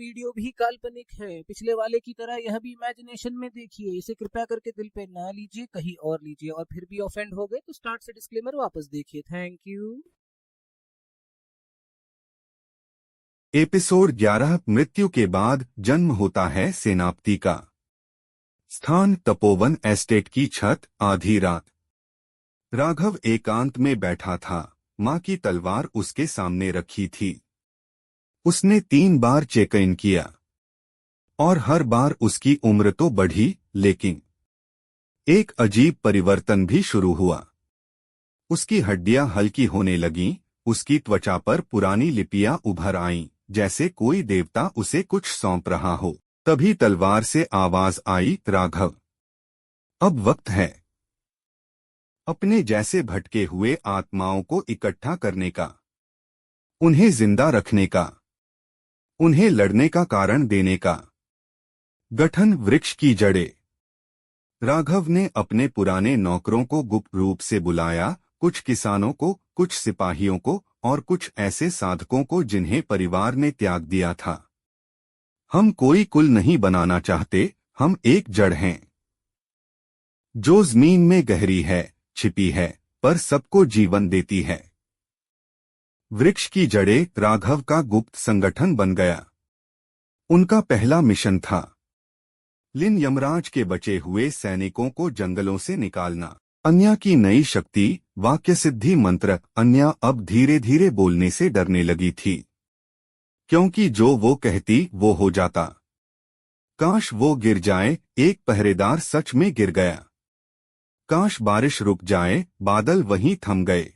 Video भी काल्पनिक है। पिछले वाले की तरह यह भी इमेजिनेशन में देखिए। इसे कृपया करके दिल पे ना लीजिए, कहीं और लीजिए, और फिर भी ऑफेंड हो गए तो स्टार्ट से डिस्क्लेमर वापस देखिए। Thank you. एपिसोड 11 मृत्यु के बाद जन्म होता है सेनापति का। स्थान तपोवन एस्टेट की छत। आधी रात राघव एकांत में बैठा था। माँ की तलवार उसके सामने रखी थी। उसने 3 बार चेक इन किया और हर बार उसकी उम्र तो बढ़ी, लेकिन एक अजीब परिवर्तन भी शुरू हुआ। उसकी हड्डियां हल्की होने लगीं, उसकी त्वचा पर पुरानी लिपियां उभर आईं, जैसे कोई देवता उसे कुछ सौंप रहा हो। तभी तलवार से आवाज आई, राघव, अब वक्त है अपने जैसे भटके हुए आत्माओं को इकट्ठा करने का, उन्हें जिंदा रखने का, उन्हें लड़ने का कारण देने का। गठन वृक्ष की जड़ें। राघव ने अपने पुराने नौकरों को गुप्त रूप से बुलाया, कुछ किसानों को, कुछ सिपाहियों को और कुछ ऐसे साधकों को जिन्हें परिवार ने त्याग दिया था। हम कोई कुल नहीं बनाना चाहते, हम एक जड़ हैं जो जमीन में गहरी है, छिपी है, पर सबको जीवन देती है। वृक्ष की जड़ें राघव का गुप्त संगठन बन गया। उनका पहला मिशन था लिन यमराज के बचे हुए सैनिकों को जंगलों से निकालना। अन्या की नई शक्ति, वाक्य सिद्धि मंत्र। अन्या अब धीरे धीरे बोलने से डरने लगी थी, क्योंकि जो वो कहती वो हो जाता। काश वो गिर जाए। एक पहरेदार सच में गिर गया। काश बारिश रुक जाए। बादल वहीं थम गए।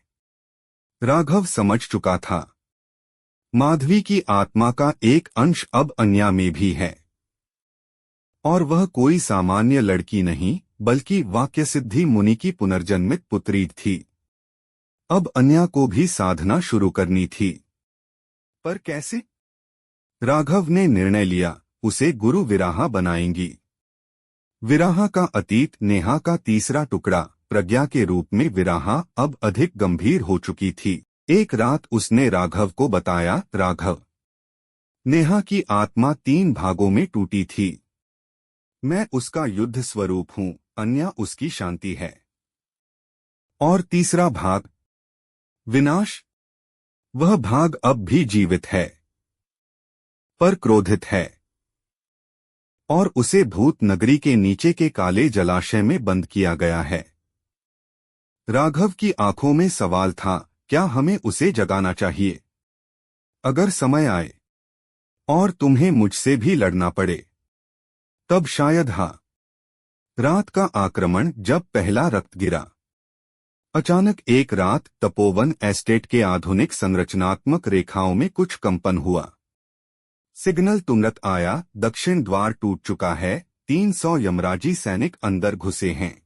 राघव समझ चुका था, माधवी की आत्मा का एक अंश अब अन्या में भी है, और वह कोई सामान्य लड़की नहीं, बल्कि वाक्य सिद्धि मुनि की पुनर्जन्मित पुत्री थी। अब अन्या को भी साधना शुरू करनी थी। पर कैसे? राघव ने निर्णय लिया, उसे गुरु विराहा बनाएंगी। विराहा का अतीत, नेहा का तीसरा टुकड़ा। प्रज्ञा के रूप में विराहा अब अधिक गंभीर हो चुकी थी। एक रात उसने राघव को बताया, राघव, नेहा की आत्मा 3 भागों में टूटी थी। मैं उसका युद्ध स्वरूप हूँ, अन्या उसकी शांति है। और तीसरा भाग, विनाश, वह भाग अब भी जीवित है, पर क्रोधित है, और उसे भूत नगरी के नीचे के काले जलाशय में बंद किया गया है। राघव की आंखों में सवाल था, क्या हमें उसे जगाना चाहिए? अगर समय आए और तुम्हें मुझसे भी लड़ना पड़े, तब शायद। हाँ। रात का आक्रमण। जब पहला रक्त गिरा। अचानक एक रात तपोवन एस्टेट के आधुनिक संरचनात्मक रेखाओं में कुछ कंपन हुआ। सिग्नल तुरंत आया, दक्षिण द्वार टूट चुका है, 300 यमराजी सैनिक अंदर घुसे हैं।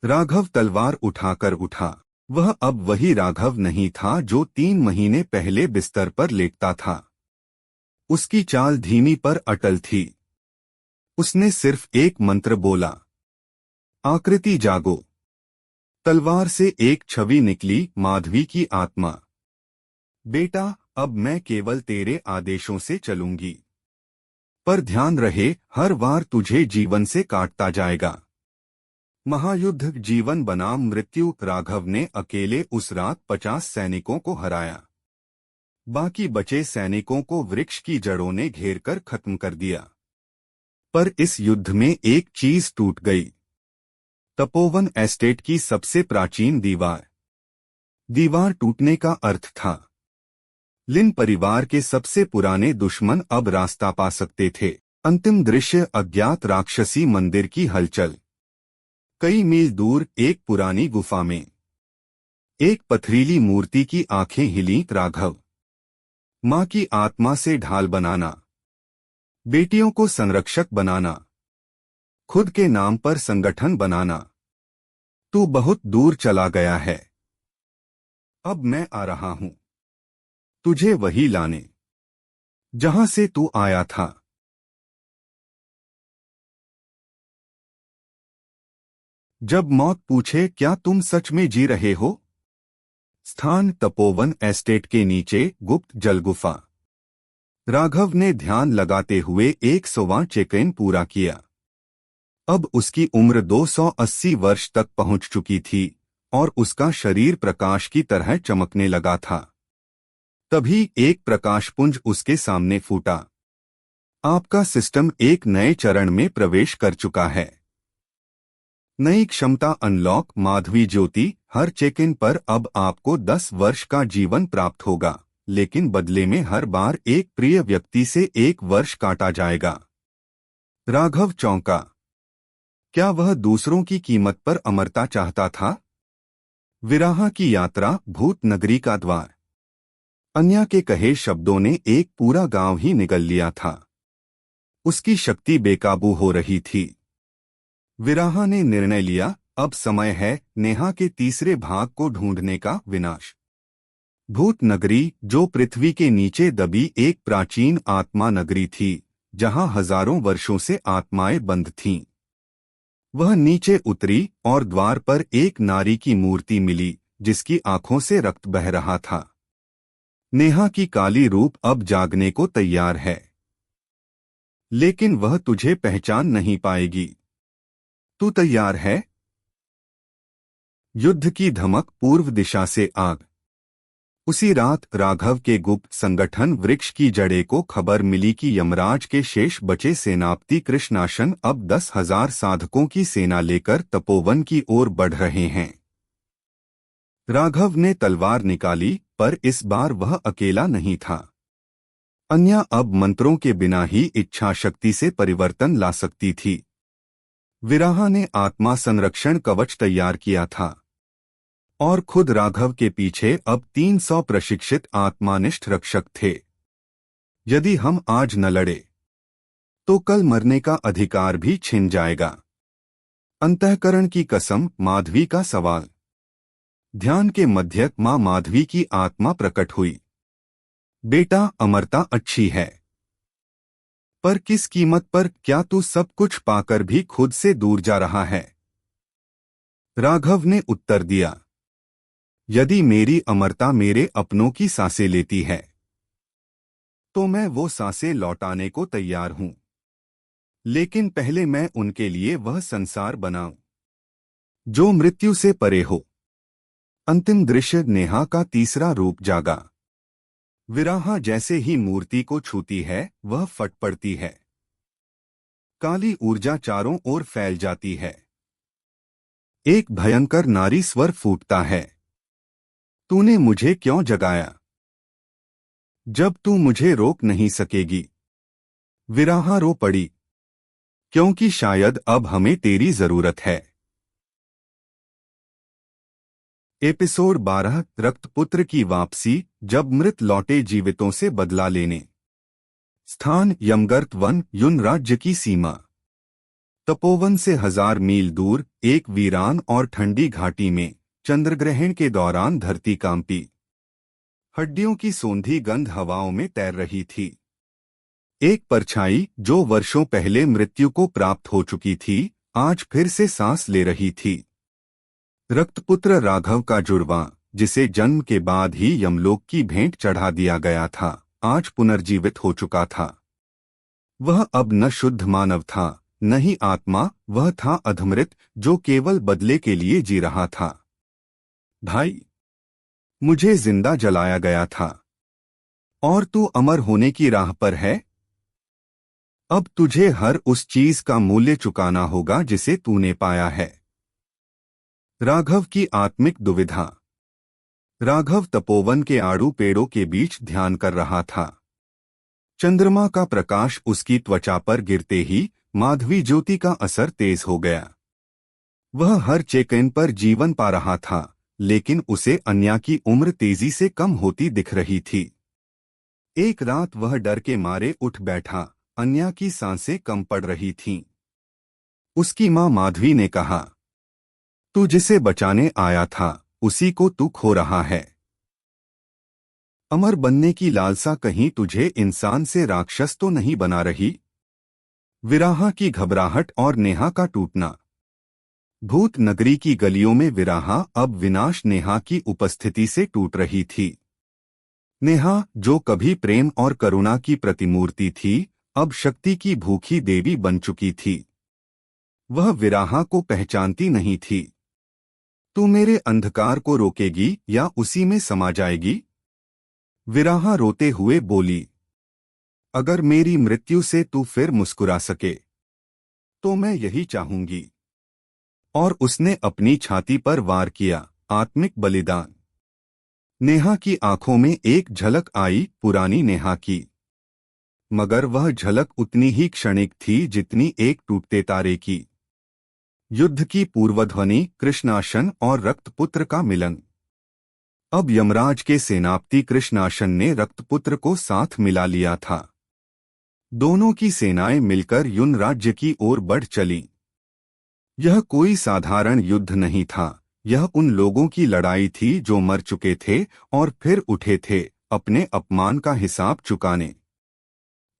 राघव तलवार उठाकर उठा। वह अब वही राघव नहीं था जो 3 महीने पहले बिस्तर पर लेटता था। उसकी चाल धीमी पर अटल थी। उसने सिर्फ एक मंत्र बोला, आकृति जागो। तलवार से एक छवि निकली, माधवी की आत्मा। बेटा, अब मैं केवल तेरे आदेशों से चलूंगी, पर ध्यान रहे, हर बार तुझे जीवन से काटता जाएगा। महायुद्ध जीवन बनाम मृत्यु। राघव ने अकेले उस रात 50 सैनिकों को हराया। बाकी बचे सैनिकों को वृक्ष की जड़ों ने घेरकर खत्म कर दिया। पर इस युद्ध में एक चीज टूट गई, तपोवन एस्टेट की सबसे प्राचीन दीवार। दीवार टूटने का अर्थ था लिन परिवार के सबसे पुराने दुश्मन अब रास्ता पा सकते थे। अंतिम दृश्य, अज्ञात राक्षसी मंदिर की हलचल। कई मील दूर एक पुरानी गुफा में एक पथरीली मूर्ति की आंखें हिलीं। राघव, मां की आत्मा से ढाल बनाना, बेटियों को संरक्षक बनाना, खुद के नाम पर संगठन बनाना। तू बहुत दूर चला गया है, अब मैं आ रहा हूं तुझे वही लाने जहां से तू आया था। जब मौत पूछे, क्या तुम सच में जी रहे हो? स्थान तपोवन एस्टेट के नीचे गुप्त जल गुफा। राघव ने ध्यान लगाते हुए 100वां चेक इन पूरा किया। अब उसकी उम्र 280 वर्ष तक पहुंच चुकी थी और उसका शरीर प्रकाश की तरह चमकने लगा था। तभी एक प्रकाशपुंज उसके सामने फूटा। आपका सिस्टम एक नए चरण में प्रवेश कर चुका है। नई क्षमता अनलॉक माधवी ज्योति। हर चेक इन पर अब आपको 10 वर्ष का जीवन प्राप्त होगा, लेकिन बदले में हर बार एक प्रिय व्यक्ति से 1 वर्ष काटा जाएगा। राघव चौंका। क्या वह दूसरों की कीमत पर अमरता चाहता था? विराहा की यात्रा, भूत नगरी का द्वार। अन्या के कहे शब्दों ने एक पूरा गांव ही निगल लिया था। उसकी शक्ति बेकाबू हो रही थी। विराहा ने निर्णय लिया, अब समय है नेहा के तीसरे भाग को ढूंढने का। विनाश। भूत नगरी, जो पृथ्वी के नीचे दबी एक प्राचीन आत्मा नगरी थी, जहां हजारों वर्षों से आत्माएं बंद थीं। वह नीचे उतरी और द्वार पर एक नारी की मूर्ति मिली, जिसकी आंखों से रक्त बह रहा था। नेहा की काली रूप अब जागने को तैयार है, लेकिन वह तुझे पहचान नहीं पाएगी। तू तैयार है? युद्ध की धमक, पूर्व दिशा से आग। उसी रात राघव के गुप्त संगठन वृक्ष की जड़े को खबर मिली कि यमराज के शेष बचे सेनापति कृष्णाशन अब 10,000 साधकों की सेना लेकर तपोवन की ओर बढ़ रहे हैं। राघव ने तलवार निकाली, पर इस बार वह अकेला नहीं था। अन्या अब मंत्रों के बिना ही इच्छा शक्ति से परिवर्तन ला सकती थी। विराहा ने आत्मा संरक्षण कवच तैयार किया था और खुद राघव के पीछे अब 300 प्रशिक्षित आत्मानिष्ठ रक्षक थे। यदि हम आज न लड़े तो कल मरने का अधिकार भी छिन जाएगा। अंतःकरण की कसम, माधवी का सवाल। ध्यान के मध्य मां माधवी की आत्मा प्रकट हुई। बेटा, अमरता अच्छी है, पर किस कीमत पर? क्या तू सब कुछ पाकर भी खुद से दूर जा रहा है? राघव ने उत्तर दिया, यदि मेरी अमरता मेरे अपनों की सांसें लेती है, तो मैं वो सांसें लौटाने को तैयार हूं। लेकिन पहले मैं उनके लिए वह संसार बनाऊं जो मृत्यु से परे हो। अंतिम दृश्य, नेहा का तीसरा रूप जागा। विराहा जैसे ही मूर्ति को छूती है, वह फट पड़ती है। काली ऊर्जा चारों ओर फैल जाती है। एक भयंकर नारी स्वर फूटता है, तूने मुझे क्यों जगाया, जब तू मुझे रोक नहीं सकेगी? विराहा रो पड़ी, क्योंकि शायद अब हमें तेरी जरूरत है। एपिसोड 12, रक्तपुत्र की वापसी। जब मृत लौटे जीवितों से बदला लेने। स्थान, यमगर्त वन, युन राज्य की सीमा। तपोवन से 1000 मील दूर एक वीरान और ठंडी घाटी में चंद्रग्रहण के दौरान धरती कांपी। हड्डियों की सोंधी गंध हवाओं में तैर रही थी। एक परछाई, जो वर्षों पहले मृत्यु को प्राप्त हो चुकी थी, आज फिर से सांस ले रही थी। रक्तपुत्र राघव का जुड़वां, जिसे जन्म के बाद ही यमलोक की भेंट चढ़ा दिया गया था, आज पुनर्जीवित हो चुका था। वह अब न शुद्ध मानव था, न ही आत्मा, वह था अधमृत, जो केवल बदले के लिए जी रहा था। भाई, मुझे जिंदा जलाया गया था और तू अमर होने की राह पर है। अब तुझे हर उस चीज का मूल्य चुकाना होगा जिसे तूने पाया है। राघव की आत्मिक दुविधा। राघव तपोवन के आड़ू पेड़ों के बीच ध्यान कर रहा था। चंद्रमा का प्रकाश उसकी त्वचा पर गिरते ही माधवी ज्योति का असर तेज हो गया। वह हर चेक इन पर जीवन पा रहा था, लेकिन उसे अन्या की उम्र तेजी से कम होती दिख रही थी। एक रात वह डर के मारे उठ बैठा। अन्या की सांसें कम पड़ रही थीं। उसकी मां माधवी ने कहा, तू जिसे बचाने आया था, उसी को तू खो रहा है। अमर बनने की लालसा कहीं तुझे इंसान से राक्षस तो नहीं बना रही? विराहा की घबराहट और नेहा का टूटना। भूत नगरी की गलियों में विराहा अब विनाश नेहा की उपस्थिति से टूट रही थी। नेहा, जो कभी प्रेम और करुणा की प्रतिमूर्ति थी, अब शक्ति की भूखी देवी बन चुकी थी। वह विराहा को पहचानती नहीं थी। तू मेरे अंधकार को रोकेगी या उसी में समा जाएगी? विराहा रोते हुए बोली। अगर मेरी मृत्यु से तू फिर मुस्कुरा सके तो मैं यही चाहूंगी। और उसने अपनी छाती पर वार किया। आत्मिक बलिदान। नेहा की आंखों में एक झलक आई, पुरानी नेहा की। मगर वह झलक उतनी ही क्षणिक थी जितनी एक टूटते तारे की। युद्ध की पूर्वध्वनि, कृष्णाशन और रक्तपुत्र का मिलन। अब यमराज के सेनापति कृष्णाशन ने रक्तपुत्र को साथ मिला लिया था। दोनों की सेनाएं मिलकर युन राज्य की ओर बढ़ चलीं। यह कोई साधारण युद्ध नहीं था, यह उन लोगों की लड़ाई थी जो मर चुके थे और फिर उठे थे अपने अपमान का हिसाब चुकाने।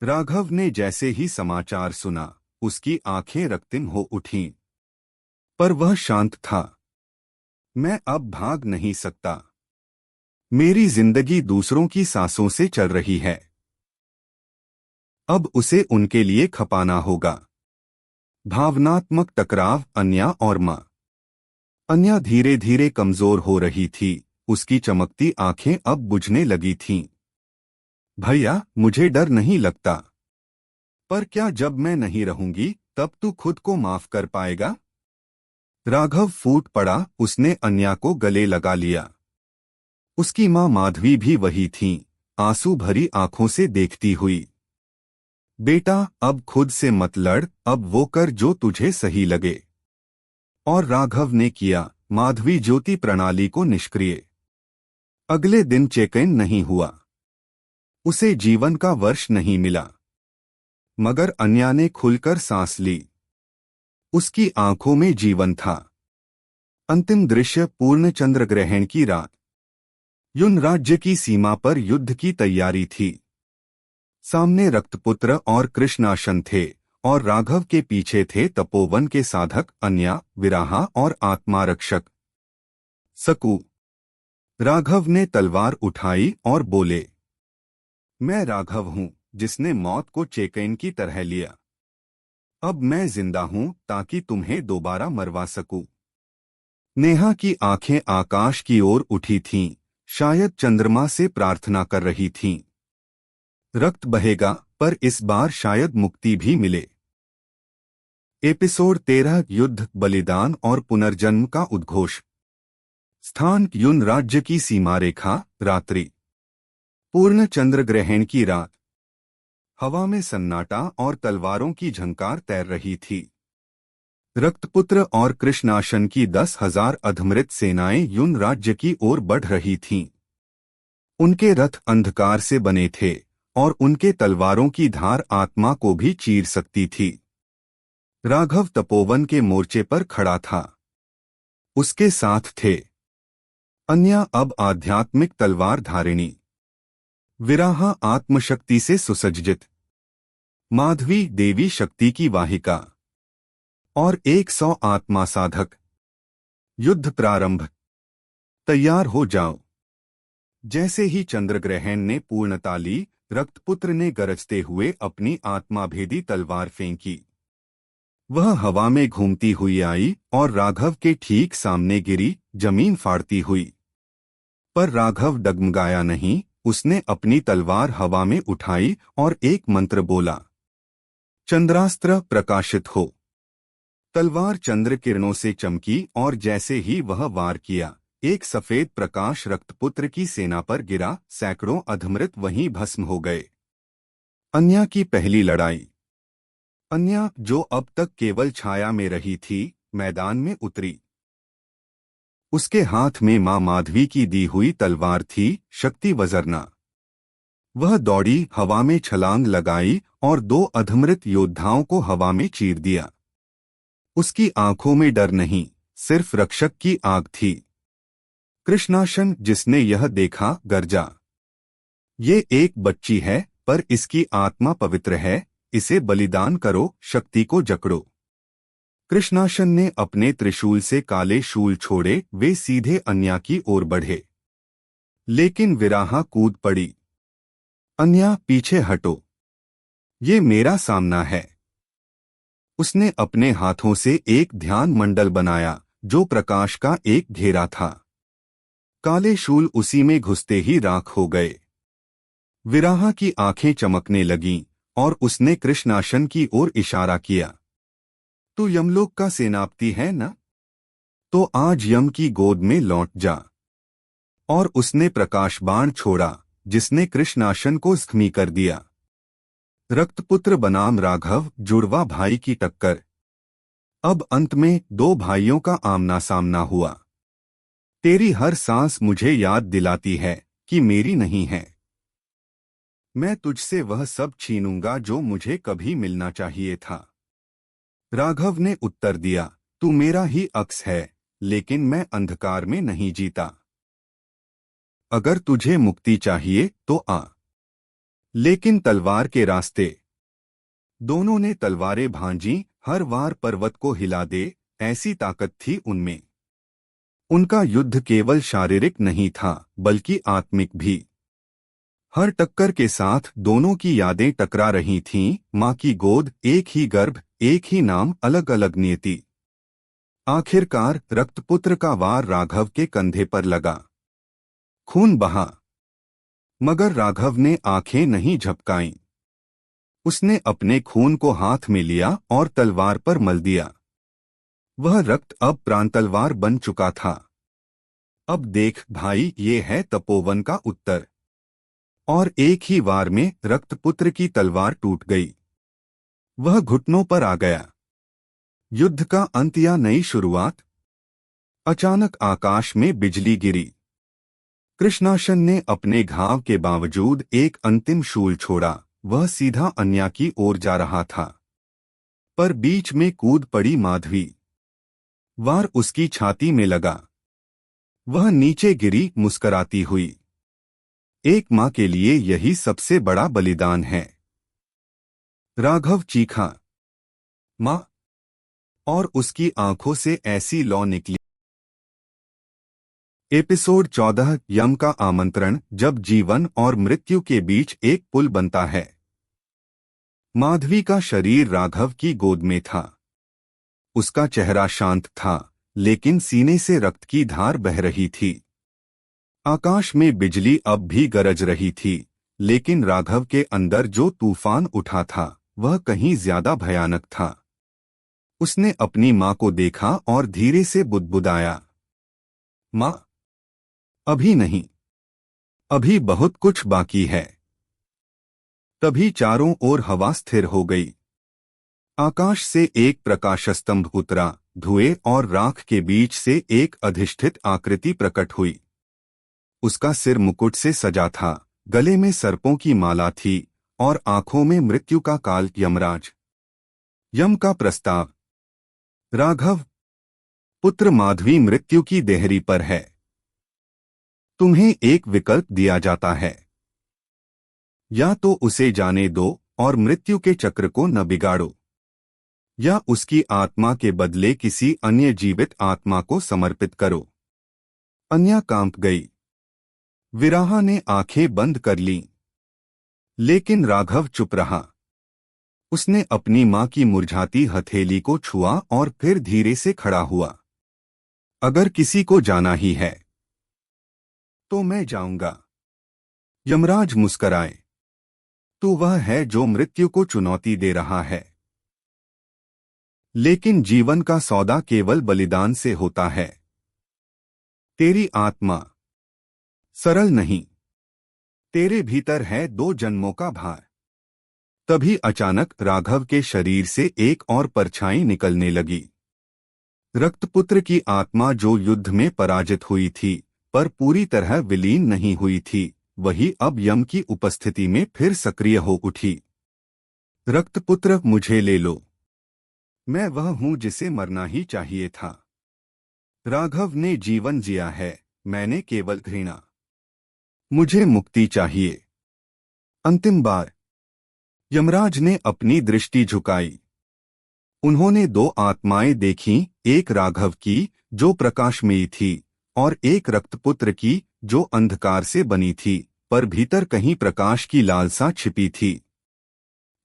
राघव ने जैसे ही समाचार सुना, उसकी आंखें रक्तिम हो उठीं। पर वह शांत था। मैं अब भाग नहीं सकता। मेरी जिंदगी दूसरों की सांसों से चल रही है। अब उसे उनके लिए खपाना होगा। भावनात्मक टकराव। अन्या और मां। अन्या धीरे धीरे कमजोर हो रही थी, उसकी चमकती आंखें अब बुझने लगी थीं। भैया, मुझे डर नहीं लगता। पर क्या जब मैं नहीं रहूंगी तब तू खुद को माफ कर पाएगा? राघव फूट पड़ा। उसने अन्या को गले लगा लिया। उसकी मां माधवी भी वही थीं, आंसू भरी आंखों से देखती हुई। बेटा, अब खुद से मत लड़, अब वो कर जो तुझे सही लगे। और राघव ने किया। माधवी ज्योति प्रणाली को निष्क्रिय। अगले दिन चेक इन नहीं हुआ। उसे जीवन का वर्ष नहीं मिला। मगर अन्या ने खुलकर सांस ली। उसकी आंखों में जीवन था। अंतिम दृश्य, पूर्ण चंद्र ग्रहण की रात। युन राज्य की सीमा पर युद्ध की तैयारी थी। सामने रक्तपुत्र और कृष्णाशन थे और राघव के पीछे थे तपोवन के साधक अन्या, विराहा और आत्मारक्षक सकू। राघव ने तलवार उठाई और बोले, मैं राघव हूं जिसने मौत को चेकैन की तरह लिया। अब मैं जिंदा हूं ताकि तुम्हें दोबारा मरवा सकूं। नेहा की आंखें आकाश की ओर उठी थीं, शायद चंद्रमा से प्रार्थना कर रही थीं। रक्त बहेगा, पर इस बार शायद मुक्ति भी मिले। एपिसोड 13, युद्ध, बलिदान और पुनर्जन्म का उद्घोष। स्थान, युन राज्य की सीमा रेखा। रात्रि, पूर्ण चंद्र ग्रहण की रात। हवा में सन्नाटा और तलवारों की झंकार तैर रही थी। रक्तपुत्र और कृष्णाशन की 10,000 अधमृत सेनाएं युन राज्य की ओर बढ़ रही थीं। उनके रथ अंधकार से बने थे और उनके तलवारों की धार आत्मा को भी चीर सकती थी। राघव तपोवन के मोर्चे पर खड़ा था। उसके साथ थे अन्या, अब आध्यात्मिक तलवार धारिणी। विराहा, आत्मशक्ति से सुसज्जित। माधवी, देवी शक्ति की वाहिका। और 100 आत्मा साधक। युद्ध प्रारंभ। तैयार हो जाओ। जैसे ही चंद्रग्रहण ने पूर्णता ली, रक्तपुत्र ने गरजते हुए अपनी आत्माभेदी तलवार फेंकी। वह हवा में घूमती हुई आई और राघव के ठीक सामने गिरी, जमीन फाड़ती हुई। पर राघव डगमगाया नहीं। उसने अपनी तलवार हवा में उठाई और एक मंत्र बोला, चंद्रास्त्र प्रकाशित हो। तलवार चंद्र किरणों से चमकी और जैसे ही वह वार किया, एक सफेद प्रकाश रक्तपुत्र की सेना पर गिरा। सैकड़ों अधमृत वहीं भस्म हो गए। अन्या की पहली लड़ाई। अन्या, जो अब तक केवल छाया में रही थी, मैदान में उतरी। उसके हाथ में मां माधवी की दी हुई तलवार थी, शक्ति वजरना। वह दौड़ी, हवा में छलांग लगाई और 2 अधमृत योद्धाओं को हवा में चीर दिया। उसकी आंखों में डर नहीं, सिर्फ रक्षक की आग थी। कृष्णाशन, जिसने यह देखा, गरजा, ये एक बच्ची है, पर इसकी आत्मा पवित्र है। इसे बलिदान करो, शक्ति को जकड़ो। कृष्णाशन ने अपने त्रिशूल से काले शूल छोड़े। वे सीधे अन्या की ओर बढ़े। लेकिन विराहा कूद पड़ी। अन्या, पीछे हटो, ये मेरा सामना है। उसने अपने हाथों से एक ध्यान मंडल बनाया जो प्रकाश का एक घेरा था। काले शूल उसी में घुसते ही राख हो गए। विराहा की आंखें चमकने लगीं और उसने कृष्णाशन की ओर इशारा किया। तू यमलोक का सेनापति है न? तो आज यम की गोद में लौट जा। और उसने प्रकाश बाण छोड़ा जिसने कृष्णाशन को जख्मी कर दिया। रक्तपुत्र बनाम राघव, जुड़वा भाई की टक्कर। अब अंत में दो भाइयों का आमना सामना हुआ। तेरी हर सांस मुझे याद दिलाती है कि मेरी नहीं है। मैं तुझसे वह सब छीनूंगा जो मुझे कभी मिलना चाहिए था। राघव ने उत्तर दिया, तू मेरा ही अक्स है, लेकिन मैं अंधकार में नहीं जीता। अगर तुझे मुक्ति चाहिए तो आ, लेकिन तलवार के रास्ते। दोनों ने तलवारें भांजी, हर वार पर्वत को हिला दे, ऐसी ताकत थी उनमें। उनका युद्ध केवल शारीरिक नहीं था बल्कि आत्मिक भी। हर टक्कर के साथ दोनों की यादें टकरा रही थीं, माँ की गोद, एक ही गर्भ, एक ही नाम, अलग अलग नियति। आखिरकार रक्तपुत्र का वार राघव के कंधे पर लगा। खून बहा, मगर राघव ने आंखें नहीं झपकाईं। उसने अपने खून को हाथ में लिया और तलवार पर मल दिया। वह रक्त अब प्रांतलवार बन चुका था। अब देख भाई, ये है तपोवन का उत्तर। और एक ही वार में रक्तपुत्र की तलवार टूट गई। वह घुटनों पर आ गया। युद्ध का अंत या नई शुरुआत? अचानक आकाश में बिजली गिरी। कृष्णाशन ने अपने घाव के बावजूद एक अंतिम शूल छोड़ा। वह सीधा अन्या की ओर जा रहा था, पर बीच में कूद पड़ी माधवी। वार उसकी छाती में लगा। वह नीचे गिरी मुस्कराती हुई। एक माँ के लिए यही सबसे बड़ा बलिदान है। राघव चीखा, माँ, और उसकी आंखों से ऐसी लौ निकली। एपिसोड 14, यम का आमंत्रण, जब जीवन और मृत्यु के बीच एक पुल बनता है। माधवी का शरीर राघव की गोद में था। उसका चेहरा शांत था, लेकिन सीने से रक्त की धार बह रही थी। आकाश में बिजली अब भी गरज रही थी, लेकिन राघव के अंदर जो तूफान उठा था वह कहीं ज्यादा भयानक था। उसने अपनी माँ को देखा और धीरे से बुदबुदाया, माँ, अभी नहीं, अभी बहुत कुछ बाकी है। तभी चारों ओर हवा स्थिर हो गई। आकाश से एक प्रकाशस्तंभ उतरा। धुएं और राख के बीच से एक अधिष्ठित आकृति प्रकट हुई। उसका सिर मुकुट से सजा था, गले में सर्पों की माला थी और आंखों में मृत्यु का काल। यमराज। यम का प्रस्ताव। राघव पुत्र, माधवी मृत्यु की देहरी पर है। तुम्हें एक विकल्प दिया जाता है, या तो उसे जाने दो और मृत्यु के चक्र को न बिगाड़ो, या उसकी आत्मा के बदले किसी अन्य जीवित आत्मा को समर्पित करो। अन्या कांप गई। विराहा ने आंखें बंद कर लीं, लेकिन राघव चुप रहा। उसने अपनी मां की मुरझाती हथेली को छुआ और फिर धीरे से खड़ा हुआ। अगर किसी को जाना ही है तो मैं जाऊंगा। यमराज मुस्कराए। तू वह है जो मृत्यु को चुनौती दे रहा है, लेकिन जीवन का सौदा केवल बलिदान से होता है। तेरी आत्मा सरल नहीं, तेरे भीतर है 2 जन्मों का भार। तभी अचानक राघव के शरीर से एक और परछाई निकलने लगी। रक्तपुत्र की आत्मा जो युद्ध में पराजित हुई थी पर पूरी तरह विलीन नहीं हुई थी, वही अब यम की उपस्थिति में फिर सक्रिय हो उठी। रक्तपुत्र, मुझे ले लो, मैं वह हूं जिसे मरना ही चाहिए था। राघव ने जीवन जिया है, मैंने केवल घृणा। मुझे मुक्ति चाहिए, अंतिम बार। यमराज ने अपनी दृष्टि झुकाई। उन्होंने 2 आत्माएं देखीं, एक राघव की जो प्रकाशमयी थी और एक रक्तपुत्र की जो अंधकार से बनी थी, पर भीतर कहीं प्रकाश की लालसा छिपी थी।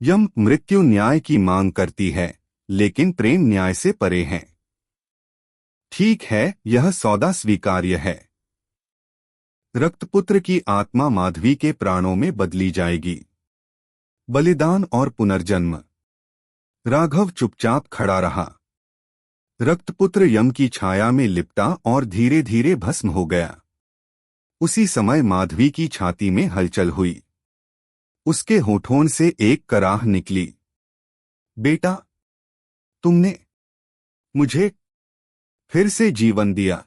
यम मृत्यु न्याय की मांग करती है, लेकिन प्रेम न्याय से परे है। ठीक है, यह सौदा स्वीकार्य है। रक्तपुत्र की आत्मा माधवी के प्राणों में बदली जाएगी। बलिदान और पुनर्जन्म। राघव चुपचाप खड़ा रहा। रक्तपुत्र यम की छाया में लिपटा और धीरे धीरे भस्म हो गया। उसी समय माधवी की छाती में हलचल हुई। उसके होठों से एक कराह निकली। बेटा, तुमने मुझे फिर से जीवन दिया।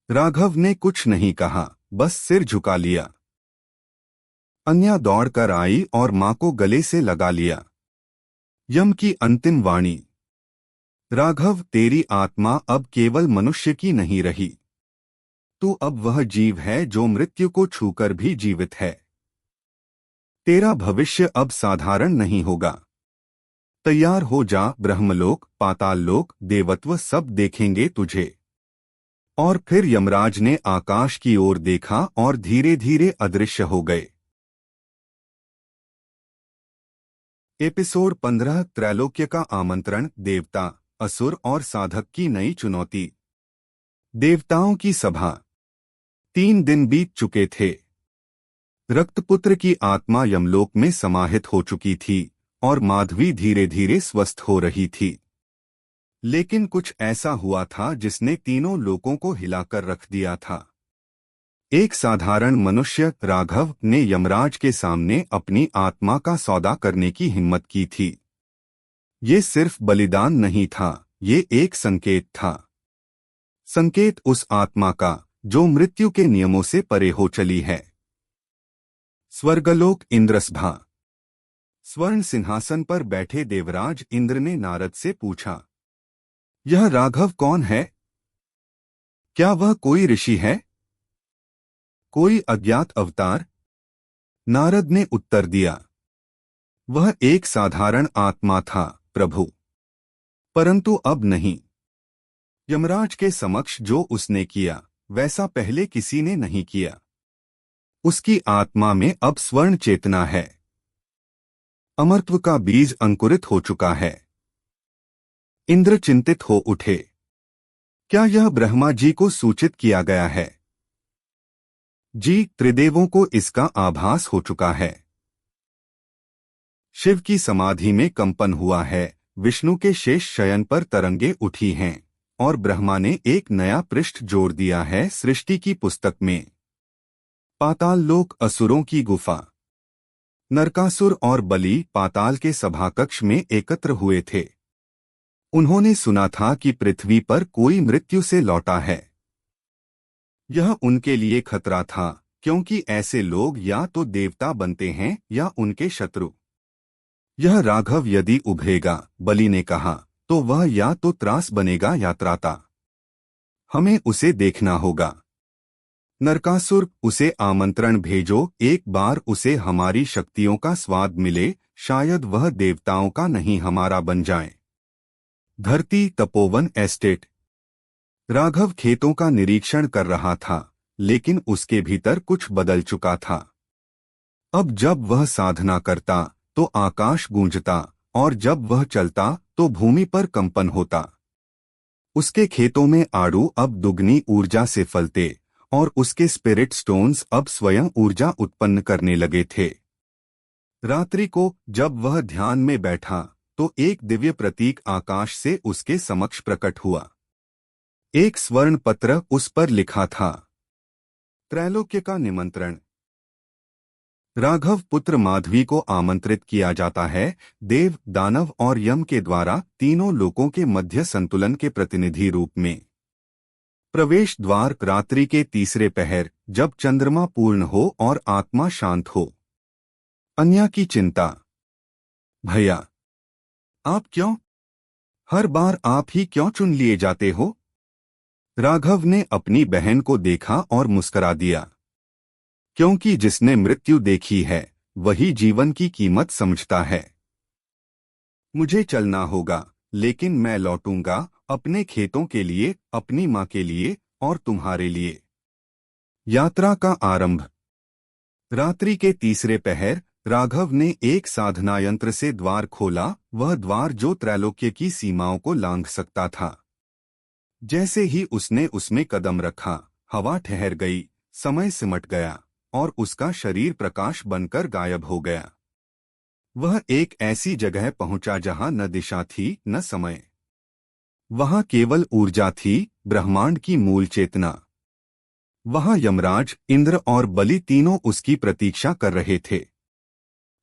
राघव ने कुछ नहीं कहा, बस सिर झुका लिया। अन्या दौड़कर आई और मां को गले से लगा लिया। यम की अंतिम वाणी। राघव, तेरी आत्मा अब केवल मनुष्य की नहीं रही। तू अब वह जीव है जो मृत्यु को छूकर भी जीवित है। तेरा भविष्य अब साधारण नहीं होगा। तैयार हो जा, ब्रह्मलोक, पाताललोक, देवत्व सब देखेंगे तुझे। और फिर यमराज ने आकाश की ओर देखा और धीरे धीरे अदृश्य हो गए। एपिसोड 15 त्रैलोक्य का आमंत्रण, देवता, असुर और साधक की नई चुनौती। देवताओं की सभा। 3 दिन बीत चुके थे। रक्तपुत्र की आत्मा यमलोक में समाहित हो चुकी थी और माधवी धीरे धीरे स्वस्थ हो रही थी। लेकिन कुछ ऐसा हुआ था जिसने तीनों लोकों को हिलाकर रख दिया था। एक साधारण मनुष्य, राघव, ने यमराज के सामने अपनी आत्मा का सौदा करने की हिम्मत की थी। ये सिर्फ बलिदान नहीं था, ये एक संकेत था। संकेत उस आत्मा का जो मृत्यु के नियमों से परे हो चली है। स्वर्गलोक, इंद्रसभा। स्वर्ण सिंहासन पर बैठे देवराज इंद्र ने नारद से पूछा, यह राघव कौन है? क्या वह कोई ऋषि है? कोई अज्ञात अवतार? नारद ने उत्तर दिया, वह एक साधारण आत्मा था, प्रभु। परंतु अब नहीं। यमराज के समक्ष जो उसने किया, वैसा पहले किसी ने नहीं किया। उसकी आत्मा में अब स्वर्ण चेतना है। अमरत्व का बीज अंकुरित हो चुका है। इंद्र चिंतित हो उठे। क्या यह ब्रह्मा जी को सूचित किया गया है? जी, त्रिदेवों को इसका आभास हो चुका है। शिव की समाधि में कंपन हुआ है, विष्णु के शेष शयन पर तरंगे उठी हैं और ब्रह्मा ने एक नया पृष्ठ जोड़ दिया है सृष्टि की पुस्तक में। पाताल लोक, असुरों की गुफा। नरकासुर और बलि पाताल के सभाकक्ष में एकत्र हुए थे। उन्होंने सुना था कि पृथ्वी पर कोई मृत्यु से लौटा है। यह उनके लिए खतरा था, क्योंकि ऐसे लोग या तो देवता बनते हैं या उनके शत्रु। यह राघव यदि उभरेगा, बलि ने कहा, तो वह या तो त्रास बनेगा या त्राता। हमें उसे देखना होगा। नरकासुर, उसे आमंत्रण भेजो, एक बार उसे हमारी शक्तियों का स्वाद मिले, शायद वह देवताओं का नहीं हमारा बन जाए। धरती, तपोवन एस्टेट। राघव खेतों का निरीक्षण कर रहा था, लेकिन उसके भीतर कुछ बदल चुका था। अब जब वह साधना करता तो आकाश गूंजता, और जब वह चलता तो भूमि पर कंपन होता। उसके खेतों में आड़ू अब दुगनी ऊर्जा से फलते और उसके स्पिरिट स्टोन्स अब स्वयं ऊर्जा उत्पन्न करने लगे थे। रात्रि को जब वह ध्यान में बैठा तो एक दिव्य प्रतीक आकाश से उसके समक्ष प्रकट हुआ। एक स्वर्ण पत्र, उस पर लिखा था, त्रैलोक्य का निमंत्रण। राघव पुत्र माधवी को आमंत्रित किया जाता है, देव, दानव और यम के द्वारा, तीनों लोकों के मध्य संतुलन के प्रतिनिधि रूप में। प्रवेश द्वार, रात्रि के तीसरे पहर, जब चंद्रमा पूर्ण हो और आत्मा शांत हो। अन्या की चिंता। भैया, आप क्यों? हर बार आप ही क्यों चुन लिए जाते हो? राघव ने अपनी बहन को देखा और मुस्कुरा दिया। क्योंकि जिसने मृत्यु देखी है, वही जीवन की कीमत समझता है। मुझे चलना होगा, लेकिन मैं लौटूंगा, अपने खेतों के लिए, अपनी माँ के लिए और तुम्हारे लिए। यात्रा का आरंभ। रात्रि के तीसरे पहर राघव ने एक साधना यंत्र से द्वार खोला, वह द्वार जो त्रैलोक्य की सीमाओं को लांघ सकता था। जैसे ही उसने उसमें कदम रखा, हवा ठहर गई, समय सिमट गया और उसका शरीर प्रकाश बनकर गायब हो गया। वह एक ऐसी जगह पहुंचा जहां न दिशा थी न समय। वहां केवल ऊर्जा थी, ब्रह्मांड की मूल चेतना। वहां यमराज, इंद्र और बलि तीनों उसकी प्रतीक्षा कर रहे थे।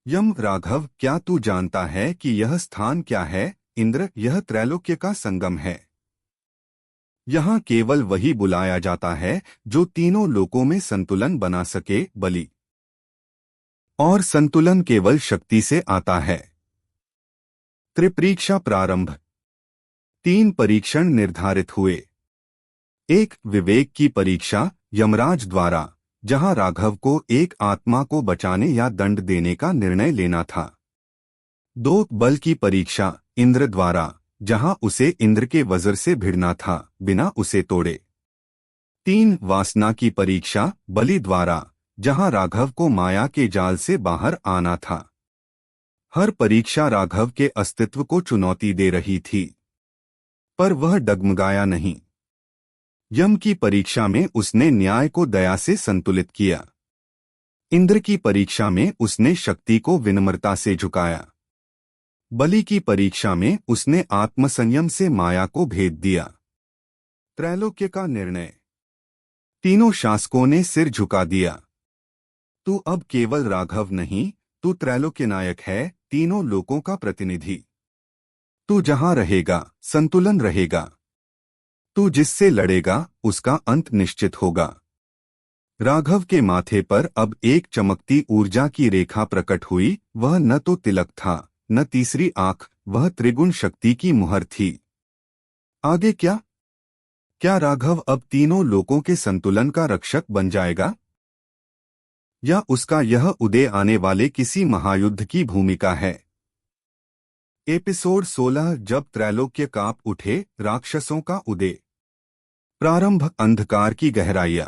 यम, राघव, क्या तू जानता है कि यह स्थान क्या है? इंद्र, यह त्रैलोक्य का संगम है। यहाँ केवल वही बुलाया जाता है जो तीनों लोकों में संतुलन बना सके। बलि, और संतुलन केवल शक्ति से आता है। त्रिपरीक्षा प्रारंभ। 3 परीक्षण निर्धारित हुए। 1. विवेक की परीक्षा, यमराज द्वारा, जहां राघव को एक आत्मा को बचाने या दंड देने का निर्णय लेना था। 2. बल की परीक्षा, इंद्र द्वारा, जहां उसे इंद्र के वज्र से भिड़ना था, बिना उसे तोड़े। 3. वासना की परीक्षा, बलि द्वारा, जहां राघव को माया के जाल से बाहर आना था। हर परीक्षा राघव के अस्तित्व को चुनौती दे रही थी, पर वह डगमगाया नहीं। यम की परीक्षा में उसने न्याय को दया से संतुलित किया। इंद्र की परीक्षा में उसने शक्ति को विनम्रता से झुकाया। बलि की परीक्षा में उसने आत्मसंयम से माया को भेद दिया। त्रैलोक्य का निर्णय। तीनों शासकों ने सिर झुका दिया। तू अब केवल राघव नहीं, तू त्रैलोक्य नायक है, तीनों लोकों का प्रतिनिधि। तू जहां रहेगा, संतुलन रहेगा। तू जिससे लड़ेगा, उसका अंत निश्चित होगा। राघव के माथे पर अब एक चमकती ऊर्जा की रेखा प्रकट हुई। वह न तो तिलक था, न तीसरी आंख, वह त्रिगुण शक्ति की मुहर थी। आगे क्या? क्या राघव अब तीनों लोकों के संतुलन का रक्षक बन जाएगा? या उसका यह उदय आने वाले किसी महायुद्ध की भूमिका है? एपिसोड 16, जब त्रैलोक्य कांप उठे, राक्षसों का उदय। प्रारंभ। अंधकार की गहराइयां।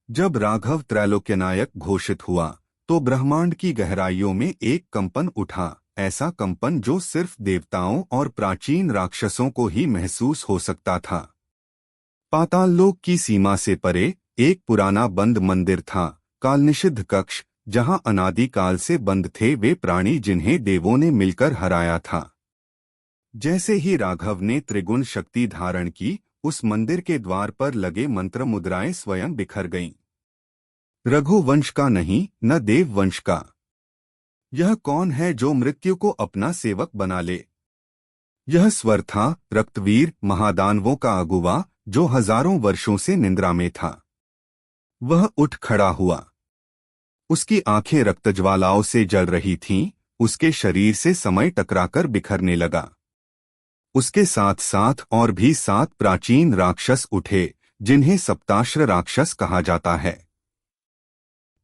जब राघव त्रैलोक्य नायक घोषित हुआ, तो ब्रह्मांड की गहराइयों में एक कंपन उठा, ऐसा कंपन जो सिर्फ देवताओं और प्राचीन राक्षसों को ही महसूस हो सकता था। पाताल लोक की सीमा से परे एक पुराना बंद मंदिर था, कालनिषिद्ध कक्ष, जहां अनादिकाल से बंद थे वे प्राणी जिन्हें देवों ने मिलकर हराया था। जैसे ही राघव ने त्रिगुण शक्ति धारण की, उस मंदिर के द्वार पर लगे मंत्र मुद्राएं स्वयं बिखर गईं। रघुवंश का नहीं, न देव वंश का। यह कौन है जो मृत्यु को अपना सेवक बना ले? यह स्वर था रक्तवीर, महादानवों का अगुवा, जो हजारों वर्षों से निंद्रा में था। वह उठ खड़ा हुआ। उसकी आंखें रक्तज्वालाओं से जल रही थीं, उसके शरीर से समय टकराकर बिखरने लगा। उसके साथ साथ और भी 7 प्राचीन राक्षस उठे, जिन्हें सप्ताश्र राक्षस कहा जाता है।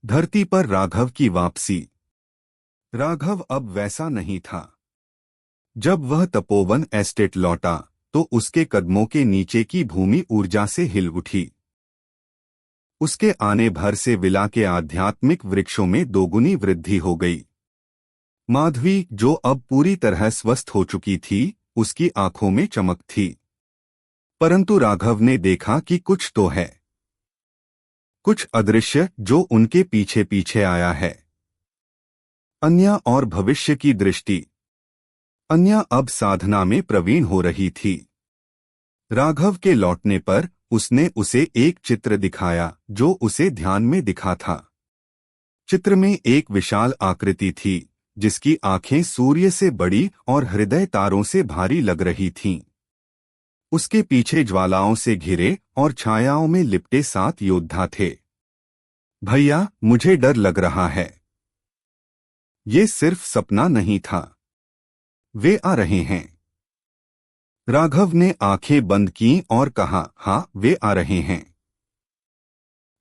धरती पर राघव की वापसी। राघव अब वैसा नहीं था। जब वह तपोवन एस्टेट लौटा, तो उसके कदमों के नीचे की भूमि ऊर्जा से हिल उठी। उसके आने भर से विला के आध्यात्मिक वृक्षों में दोगुनी वृद्धि हो गई। माधवी, जो अब पूरी तरह स्वस्थ हो चुकी थी, उसकी आंखों में चमक थी। परंतु राघव ने देखा कि कुछ तो है, कुछ अदृश्य जो उनके पीछे पीछे आया है। अन्या और भविष्य की दृष्टि। अन्या अब साधना में प्रवीण हो रही थी। राघव के लौटने पर उसने उसे एक चित्र दिखाया जो उसे ध्यान में दिखा था। चित्र में एक विशाल आकृति थी, जिसकी आंखें सूर्य से बड़ी और हृदय तारों से भारी लग रही थीं। उसके पीछे ज्वालाओं से घिरे और छायाओं में लिपटे 7 योद्धा थे। भैया, मुझे डर लग रहा है। ये सिर्फ सपना नहीं था, वे आ रहे हैं। राघव ने आंखें बंद की और कहा, हाँ, वे आ रहे हैं।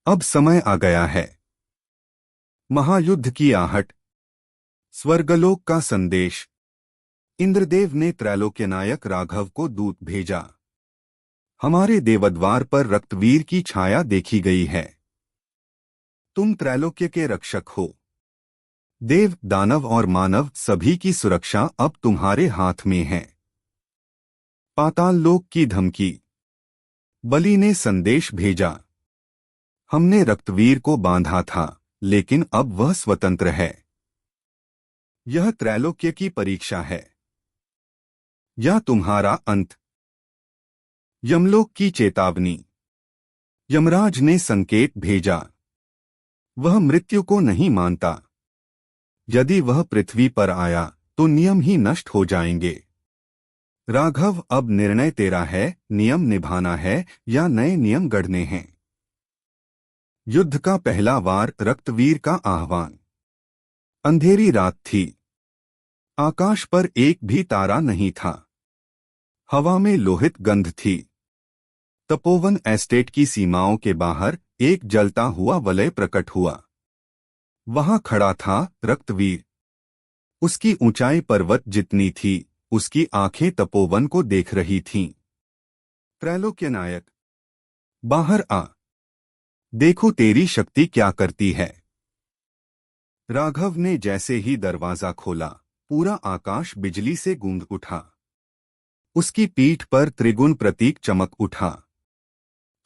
अब समय आ गया है। महायुद्ध की आहट। स्वर्गलोक का संदेश। इंद्रदेव ने त्रैलोक्य नायक राघव को दूत भेजा। हमारे देवद्वार पर रक्तवीर की छाया देखी गई है। तुम त्रैलोक्य के रक्षक हो। देव, दानव और मानव सभी की सुरक्षा अब तुम्हारे हाथ में है। पाताल लोक की धमकी। बलि ने संदेश भेजा। हमने रक्तवीर को बांधा था, लेकिन अब वह स्वतंत्र है। यह त्रैलोक्य की परीक्षा है या तुम्हारा अंत। यमलोक की चेतावनी। यमराज ने संकेत भेजा। वह मृत्यु को नहीं मानता। यदि वह पृथ्वी पर आया तो नियम ही नष्ट हो जाएंगे। राघव, अब निर्णय तेरा है, नियम निभाना है या नए नियम गढ़ने हैं। युद्ध का पहला वार, रक्तवीर का आह्वान। अंधेरी रात थी। आकाश पर एक भी तारा नहीं था। हवा में लोहित गंध थी। तपोवन एस्टेट की सीमाओं के बाहर एक जलता हुआ वलय प्रकट हुआ। वहां खड़ा था रक्तवीर। उसकी ऊंचाई पर्वत जितनी थी, उसकी आंखें तपोवन को देख रही थीं। त्रैलोक्य नायक, बाहर आ। देखो तेरी शक्ति क्या करती है। राघव ने जैसे ही दरवाजा खोला, पूरा आकाश बिजली से गूंज उठा। उसकी पीठ पर त्रिगुण प्रतीक चमक उठा।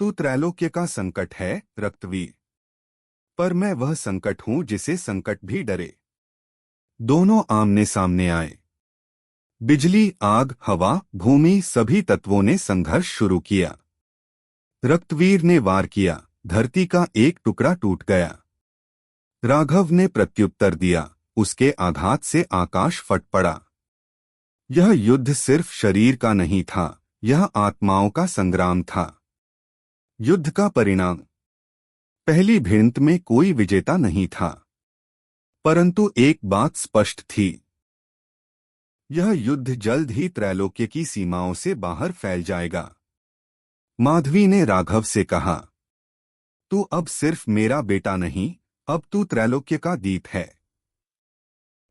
तू त्रैलोक्य का संकट है, रक्तवीर। पर मैं वह संकट हूं जिसे संकट भी डरे। दोनों आमने सामने आए। बिजली, आग, हवा, भूमि सभी तत्वों ने संघर्ष शुरू किया। रक्तवीर ने वार किया। धरती का एक टुकड़ा टूट गया। राघव ने प्रत्युत्तर दिया। उसके आघात से आकाश फट पड़ा। यह युद्ध सिर्फ शरीर का नहीं था, यह आत्माओं का संग्राम था। युद्ध का परिणाम। पहली भिड़ंत में कोई विजेता नहीं था, परंतु एक बात स्पष्ट थी। यह युद्ध जल्द ही त्रैलोक्य की सीमाओं से बाहर फैल जाएगा। माधवी ने राघव से कहा, तू अब सिर्फ मेरा बेटा नहीं, अब तू त्रैलोक्य का दीप है।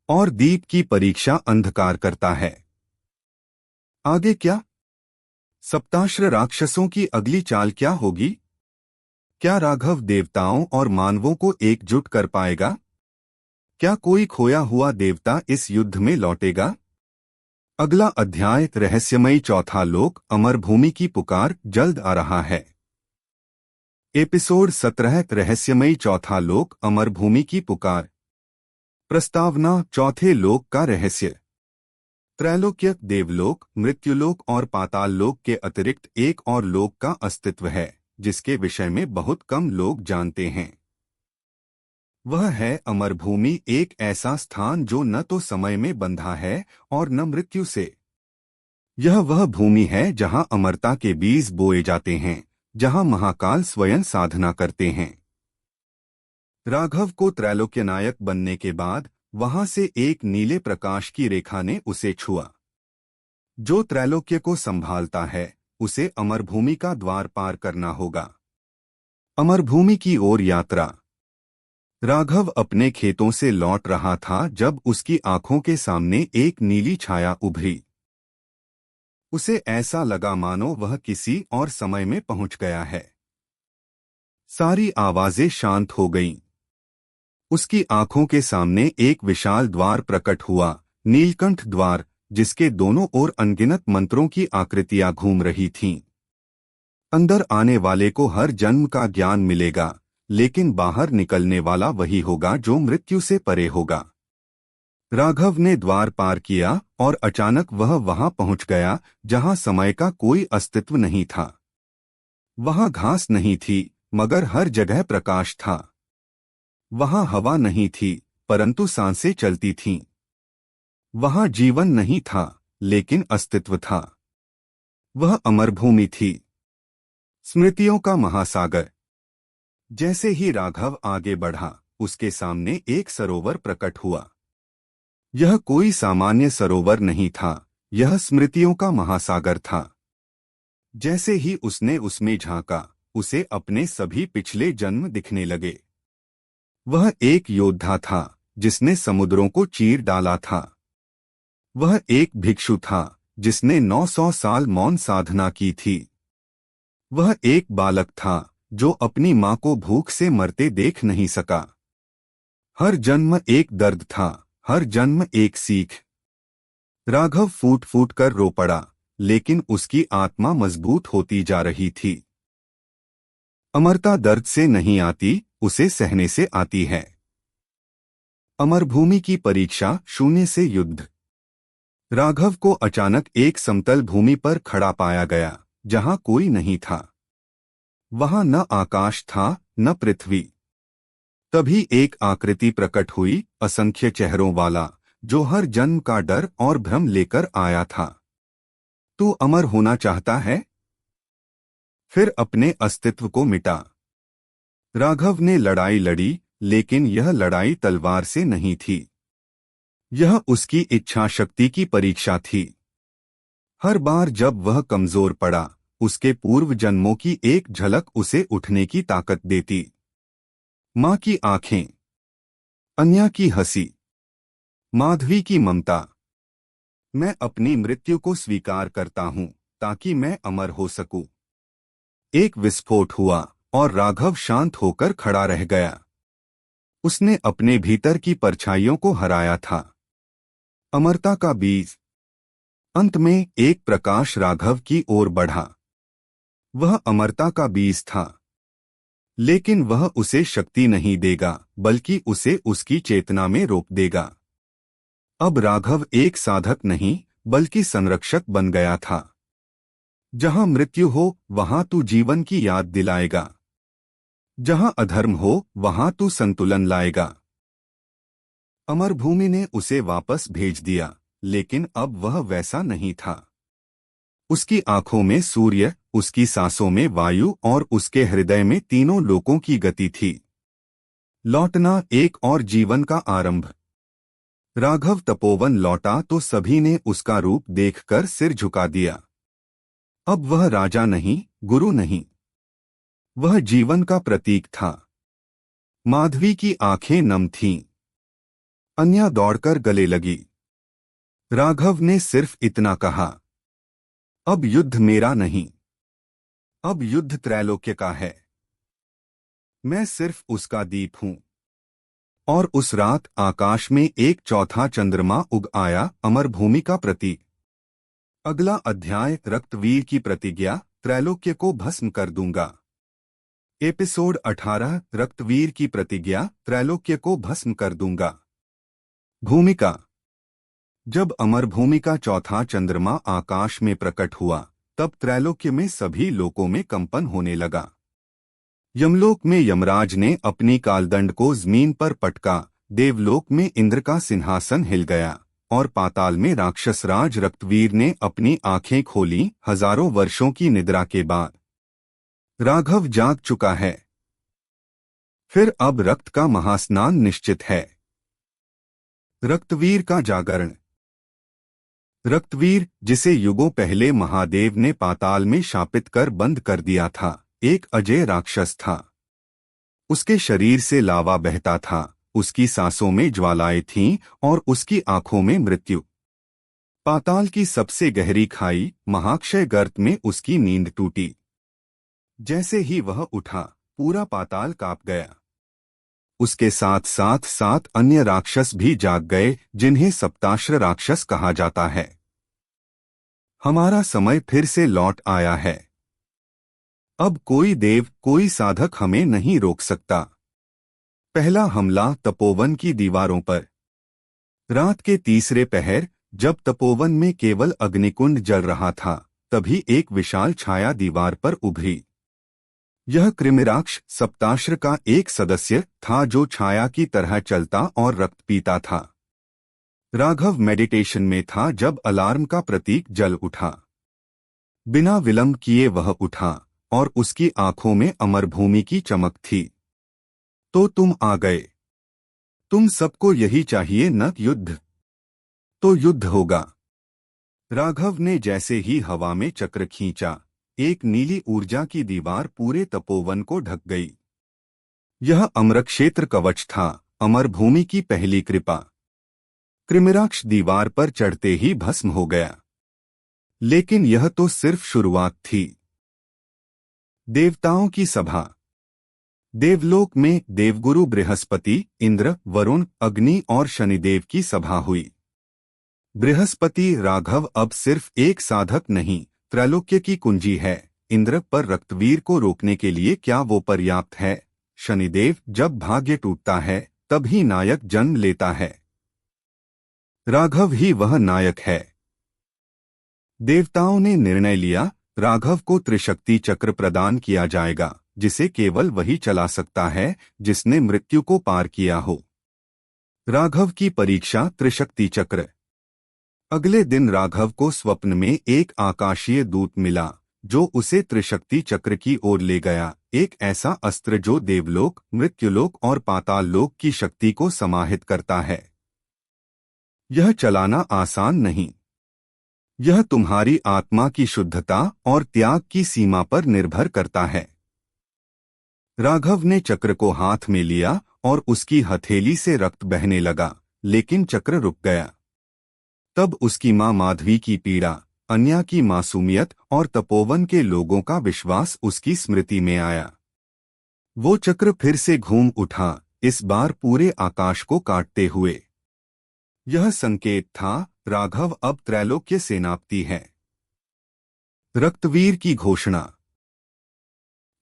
और दीप की परीक्षा अंधकार करता है। आगे क्या? सप्ताश्र राक्षसों की अगली चाल क्या होगी? क्या राघव देवताओं और मानवों को एकजुट कर पाएगा? क्या कोई खोया हुआ देवता इस युद्ध में लौटेगा? अगला अध्याय, रहस्यमयी चौथा लोक, अमर भूमि की पुकार, जल्द आ रहा है। एपिसोड 17, रहस्यमयी चौथा लोक, अमर भूमि की पुकार। प्रस्तावना, चौथे लोक का रहस्य। त्रैलोक्य, देवलोक, मृत्युलोक और पाताल लोक के अतिरिक्त एक और लोक का अस्तित्व है, जिसके विषय में बहुत कम लोग जानते हैं। वह है अमर भूमि, एक ऐसा स्थान जो न तो समय में बंधा है और न मृत्यु से। यह वह भूमि है जहां अमरता के बीज बोए जाते हैं, जहां महाकाल स्वयं साधना करते हैं। राघव को त्रैलोक्य नायक बनने के बाद वहां से एक नीले प्रकाश की रेखा ने उसे छुआ। जो त्रैलोक्य को संभालता है, उसे अमरभूमि का द्वार पार करना होगा। अमरभूमि की ओर यात्रा। राघव अपने खेतों से लौट रहा था जब उसकी आंखों के सामने एक नीली छाया उभरी। उसे ऐसा लगा मानो वह किसी और समय में पहुंच गया है। सारी आवाजें शांत हो गईं। उसकी आंखों के सामने एक विशाल द्वार प्रकट हुआ, नीलकंठ द्वार, जिसके दोनों ओर अनगिनत मंत्रों की आकृतियां घूम रही थीं। अंदर आने वाले को हर जन्म का ज्ञान मिलेगा, लेकिन बाहर निकलने वाला वही होगा जो मृत्यु से परे होगा। राघव ने द्वार पार किया और अचानक वह वहां पहुंच गया जहां समय का कोई अस्तित्व नहीं था। वहां घास नहीं थी, मगर हर जगह प्रकाश था। वहां हवा नहीं थी, परंतु सांसें चलती थीं। वहां जीवन नहीं था, लेकिन अस्तित्व था। वह अमरभूमि थी, स्मृतियों का महासागर। जैसे ही राघव आगे बढ़ा, उसके सामने एक सरोवर प्रकट हुआ। यह कोई सामान्य सरोवर नहीं था, यह स्मृतियों का महासागर था। जैसे ही उसने उसमें झांका, उसे अपने सभी पिछले जन्म दिखने लगे। वह एक योद्धा था जिसने समुद्रों को चीर डाला था। वह एक भिक्षु था जिसने 900 साल मौन साधना की थी। वह एक बालक था जो अपनी माँ को भूख से मरते देख नहीं सका। हर जन्म एक दर्द था, हर जन्म एक सीख। राघव फूट फूट कर रो पड़ा, लेकिन उसकी आत्मा मजबूत होती जा रही थी। अमरता दर्द से नहीं आती, उसे सहने से आती है। अमरभूमि की परीक्षा, शून्य से युद्ध। राघव को अचानक एक समतल भूमि पर खड़ा पाया गया, जहां कोई नहीं था। वहां न आकाश था, न पृथ्वी। तभी एक आकृति प्रकट हुई, असंख्य चेहरों वाला, जो हर जन्म का डर और भ्रम लेकर आया था। तू अमर होना चाहता है? फिर अपने अस्तित्व को मिटा। राघव ने लड़ाई लड़ी, लेकिन यह लड़ाई तलवार से नहीं थी। यह उसकी इच्छा शक्ति की परीक्षा थी। हर बार जब वह कमजोर पड़ा, उसके पूर्व जन्मों की एक झलक उसे उठने की ताकत देती। माँ की आंखें, अन्या की हंसी, माधवी की ममता। मैं अपनी मृत्यु को स्वीकार करता हूं, ताकि मैं अमर हो सकूं। एक विस्फोट हुआ और राघव शांत होकर खड़ा रह गया। उसने अपने भीतर की परछाइयों को हराया था। अमरता का बीज। अंत में एक प्रकाश राघव की ओर बढ़ा। वह अमरता का बीज था, लेकिन वह उसे शक्ति नहीं देगा, बल्कि उसे उसकी चेतना में रोक देगा। अब राघव एक साधक नहीं, बल्कि संरक्षक बन गया था। जहां मृत्यु हो, वहां तू जीवन की याद दिलाएगा। जहां अधर्म हो, वहां तू संतुलन लाएगा। अमरभूमि ने उसे वापस भेज दिया, लेकिन अब वह वैसा नहीं था। उसकी आंखों में सूर्य, उसकी सांसों में वायु और उसके हृदय में तीनों लोकों की गति थी। लौटना, एक और जीवन का आरंभ। राघव तपोवन लौटा तो सभी ने उसका रूप देखकर सिर झुका दिया। अब वह राजा नहीं, गुरु नहीं, वह जीवन का प्रतीक था। माधवी की आंखें नम थीं। अन्या दौड़कर गले लगी। राघव ने सिर्फ इतना कहा, अब युद्ध मेरा नहीं, अब युद्ध त्रैलोक्य का है। मैं सिर्फ उसका दीप हूं। और उस रात आकाश में एक चौथा चंद्रमा उग आया, अमरभूमि का प्रतीक। अगला अध्याय, रक्तवीर की प्रतिज्ञा, त्रैलोक्य को भस्म कर दूंगा। एपिसोड 18, रक्तवीर की प्रतिज्ञा, त्रैलोक्य को भस्म कर दूंगा। भूमिका। जब अमरभूमि का चौथा चंद्रमा आकाश में प्रकट हुआ, तब त्रैलोक्य में सभी लोकों में कंपन होने लगा। यमलोक में यमराज ने अपनी कालदंड को जमीन पर पटका, देवलोक में इंद्र का सिंहासन हिल गया, और पाताल में राक्षसराज रक्तवीर ने अपनी आंखें खोली। हजारों वर्षों की निद्रा के बाद राघव जाग चुका है। फिर अब रक्त का महास्नान निश्चित है। रक्तवीर का जागरण। रक्तवीर, जिसे युगों पहले महादेव ने पाताल में शापित कर बंद कर दिया था, एक अजय राक्षस था। उसके शरीर से लावा बहता था, उसकी सांसों में ज्वालाएं थीं और उसकी आंखों में मृत्यु। पाताल की सबसे गहरी खाई, महाक्षय गर्त में उसकी नींद टूटी। जैसे ही वह उठा, पूरा पाताल कांप गया। उसके साथ साथ 7 अन्य राक्षस भी जाग गए, जिन्हें सप्ताश्र राक्षस कहा जाता है। हमारा समय फिर से लौट आया है। अब कोई देव, कोई साधक हमें नहीं रोक सकता। पहला हमला तपोवन की दीवारों पर। रात के तीसरे पहर, जब तपोवन में केवल अग्निकुंड जल रहा था, तभी एक विशाल छाया दीवार पर उभरी। यह कृमिराक्ष, सप्ताश्र का एक सदस्य था, जो छाया की तरह चलता और रक्त पीता था। राघव मेडिटेशन में था जब अलार्म का प्रतीक जल उठा। बिना विलंब किए वह उठा, और उसकी आंखों में अमरभूमि की चमक थी। तो तुम आ गए। तुम सबको यही चाहिए न, युद्ध? तो युद्ध होगा। राघव ने जैसे ही हवा में चक्र खींचा, एक नीली ऊर्जा की दीवार पूरे तपोवन को ढक गई। यह अमरक्षेत्र कवच था, अमरभूमि की पहली कृपा। कृमिराक्ष दीवार पर चढ़ते ही भस्म हो गया। लेकिन यह तो सिर्फ शुरुआत थी। देवताओं की सभा। देवलोक में देवगुरु बृहस्पति, इंद्र, वरुण, अग्नि और शनिदेव की सभा हुई। बृहस्पति राघव अब सिर्फ एक साधक नहीं, त्रैलोक्य की कुंजी है। इंद्र पर रक्तवीर को रोकने के लिए क्या वो पर्याप्त है? शनिदेव, जब भाग्य टूटता है तभी नायक जन्म लेता है। राघव ही वह नायक है। देवताओं ने निर्णय लिया, राघव को त्रिशक्ति चक्र प्रदान किया जाएगा, जिसे केवल वही चला सकता है जिसने मृत्यु को पार किया हो। राघव की परीक्षा, त्रिशक्ति चक्र। अगले दिन राघव को स्वप्न में एक आकाशीय दूत मिला जो उसे त्रिशक्ति चक्र की ओर ले गया, एक ऐसा अस्त्र जो देवलोक, मृत्युलोक और पाताल लोक की शक्ति को समाहित करता है। यह चलाना आसान नहीं। यह तुम्हारी आत्मा की शुद्धता और त्याग की सीमा पर निर्भर करता है। राघव ने चक्र को हाथ में लिया और उसकी हथेली से रक्त बहने लगा, लेकिन चक्र रुक गया। तब उसकी मां माधवी की पीड़ा, अन्या की मासूमियत और तपोवन के लोगों का विश्वास उसकी स्मृति में आया। वो चक्र फिर से घूम उठा, इस बार पूरे आकाश को काटते हुए। यह संकेत था, राघव अब त्रैलोक्य सेनापति है। रक्तवीर की घोषणा।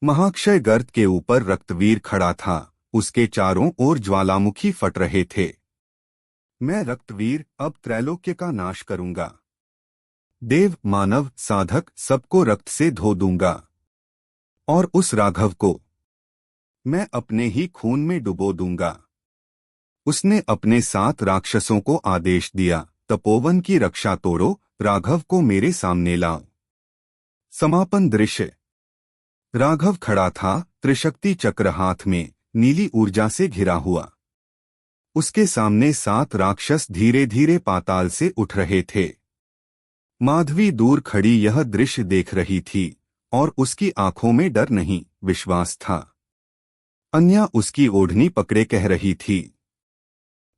महाक्षय गर्त के ऊपर रक्तवीर खड़ा था, उसके चारों ओर ज्वालामुखी फट रहे थे। मैं रक्तवीर अब त्रैलोक्य का नाश करूंगा। देव, मानव, साधक सबको रक्त से धो दूंगा। और उस राघव को मैं अपने ही खून में डुबो दूंगा। उसने अपने 7 राक्षसों को आदेश दिया, तपोवन की रक्षा तोड़ो, राघव को मेरे सामने लाओ। समापन दृश्य। राघव खड़ा था, त्रिशक्ति चक्र हाथ में, नीली ऊर्जा से घिरा हुआ। उसके सामने 7 राक्षस धीरे धीरे पाताल से उठ रहे थे। माधवी दूर खड़ी यह दृश्य देख रही थी और उसकी आंखों में डर नहीं, विश्वास था। अन्या उसकी ओढ़नी पकड़े कह रही थी,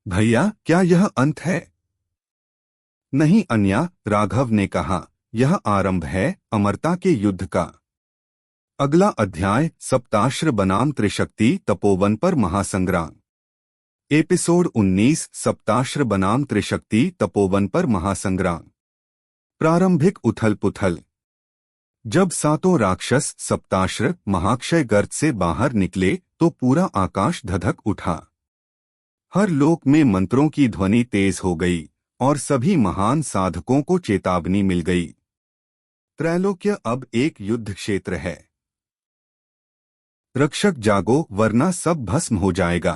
भैया, क्या यह अंत है? नहीं अन्या, राघव ने कहा, यह आरंभ है अमरता के युद्ध का। अगला अध्याय, सप्ताश्र बनाम त्रिशक्ति तपोवन पर महासंग्राम। एपिसोड 19, सप्ताश्र बनाम त्रिशक्ति तपोवन पर महासंग्राम। प्रारंभिक उथल पुथल। जब 7 राक्षस सप्ताश्र महाक्षय गर्त से बाहर निकले तो पूरा आकाश धधक उठा। हर लोक में मंत्रों की ध्वनि तेज हो गई और सभी महान साधकों को चेतावनी मिल गई। त्रैलोक्य अब एक युद्ध क्षेत्र है। रक्षक जागो, वरना सब भस्म हो जाएगा।